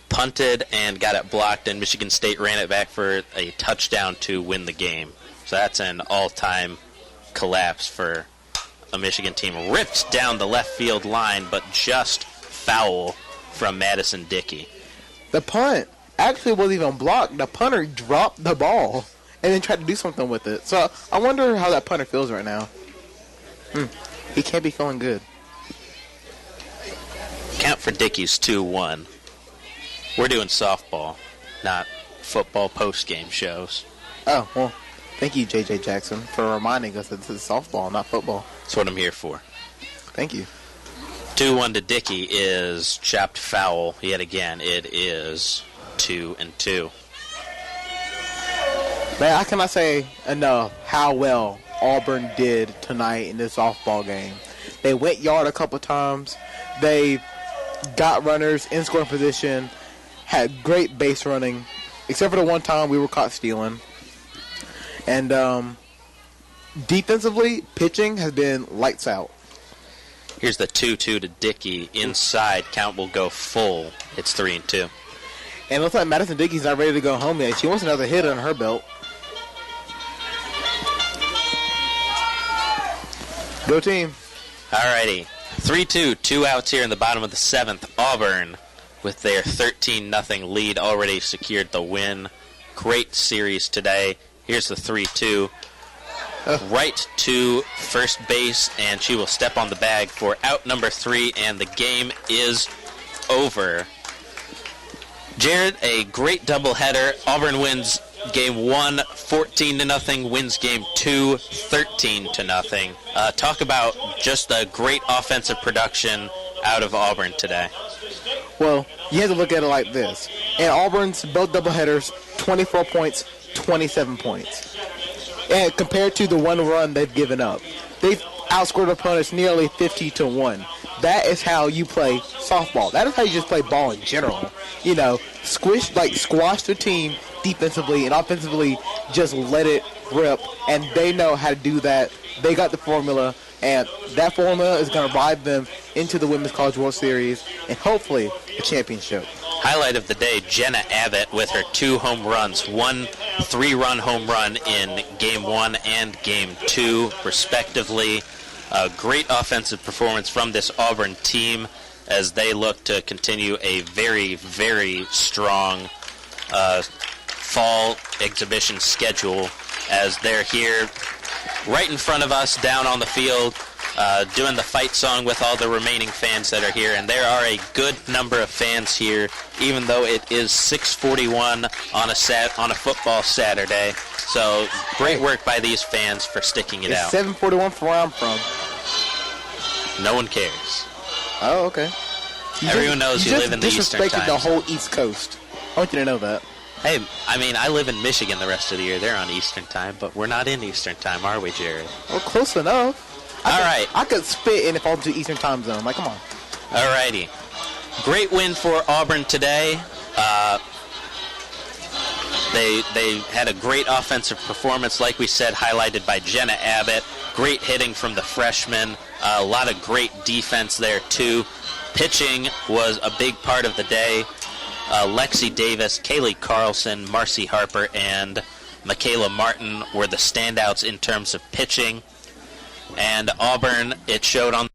punted and got it blocked, and Michigan State ran it back for a touchdown to win the game. So that's an all-time collapse for a Michigan team. Ripped down the left field line, but just foul from Madison Dickey. The punt actually wasn't even blocked. The punter dropped the ball and then tried to do something with it. So I wonder how that punter feels right now. He can't be feeling good. Count for Dickey's 2-1. We're doing softball, not football post-game shows. Oh, well, thank you, J.J. Jackson, for reminding us that this is softball, not football. That's what I'm here for. Thank you. 2-1 to Dickey is chopped foul yet again. It is 2-2. Man, I cannot say enough how well Auburn did tonight in this softball game. They went yard a couple times. They got runners in scoring position, had great base running, except for the one time we were caught stealing. And defensively, pitching has been lights out. Here's the 2-2 to Dickey. Inside, count will go full. It's 3-2. And it looks like Madison Dickey's not ready to go home yet. She wants another hit on her belt. Go team. Alrighty. 3-2, 2 outs here in the bottom of the 7th. Auburn, with their 13-0 lead, already secured the win. Great series today. Here's the 3-2. Right to first base, and she will step on the bag for out number 3, and the game is over. Jared, a great doubleheader. Auburn wins game 1, 14-0, wins game 2, 13-0. Talk about just a great offensive production out of Auburn today. Well, you have to look at it like this. In Auburn's both doubleheaders, 24 points, 27 points. And compared to the one run they've given up, they've outscored opponents nearly 50-1. That is how you play softball. That is how you just play ball in general. You know, squash the team defensively and offensively, just let it rip. And they know how to do that. They got the formula, and that formula is going to ride them into the Women's College World Series and hopefully a championship. Highlight of the day, Jenna Abbott with her 2 home runs, 1 3-run home run in Game 1 and Game 2, respectively. A great offensive performance from this Auburn team as they look to continue a very, very strong fall exhibition schedule as they're here right in front of us down on the field doing the fight song with all the remaining fans that are here, and there are a good number of fans here, even though it is 6:41 on a football Saturday. So great work by these fans for sticking it out. It's 7:41 from where I'm from. No one cares. Oh, okay. Everyone knows you live in the Eastern Time. Disrespected the whole East Coast. I want you to know that. Hey, I mean, I live in Michigan the rest of the year. They're on Eastern Time, but we're not in Eastern Time, are we, Jared? Well, close enough. I could spit in if I was to Eastern Time Zone. Like, come on. All righty. Great win for Auburn today. They had a great offensive performance, like we said, highlighted by Jenna Abbott. Great hitting from the freshman. A lot of great defense there, too. Pitching was a big part of the day. Lexi Davis, Kaylee Carlson, Marcy Harper, and Michaela Martin were the standouts in terms of pitching. And Auburn, it showed on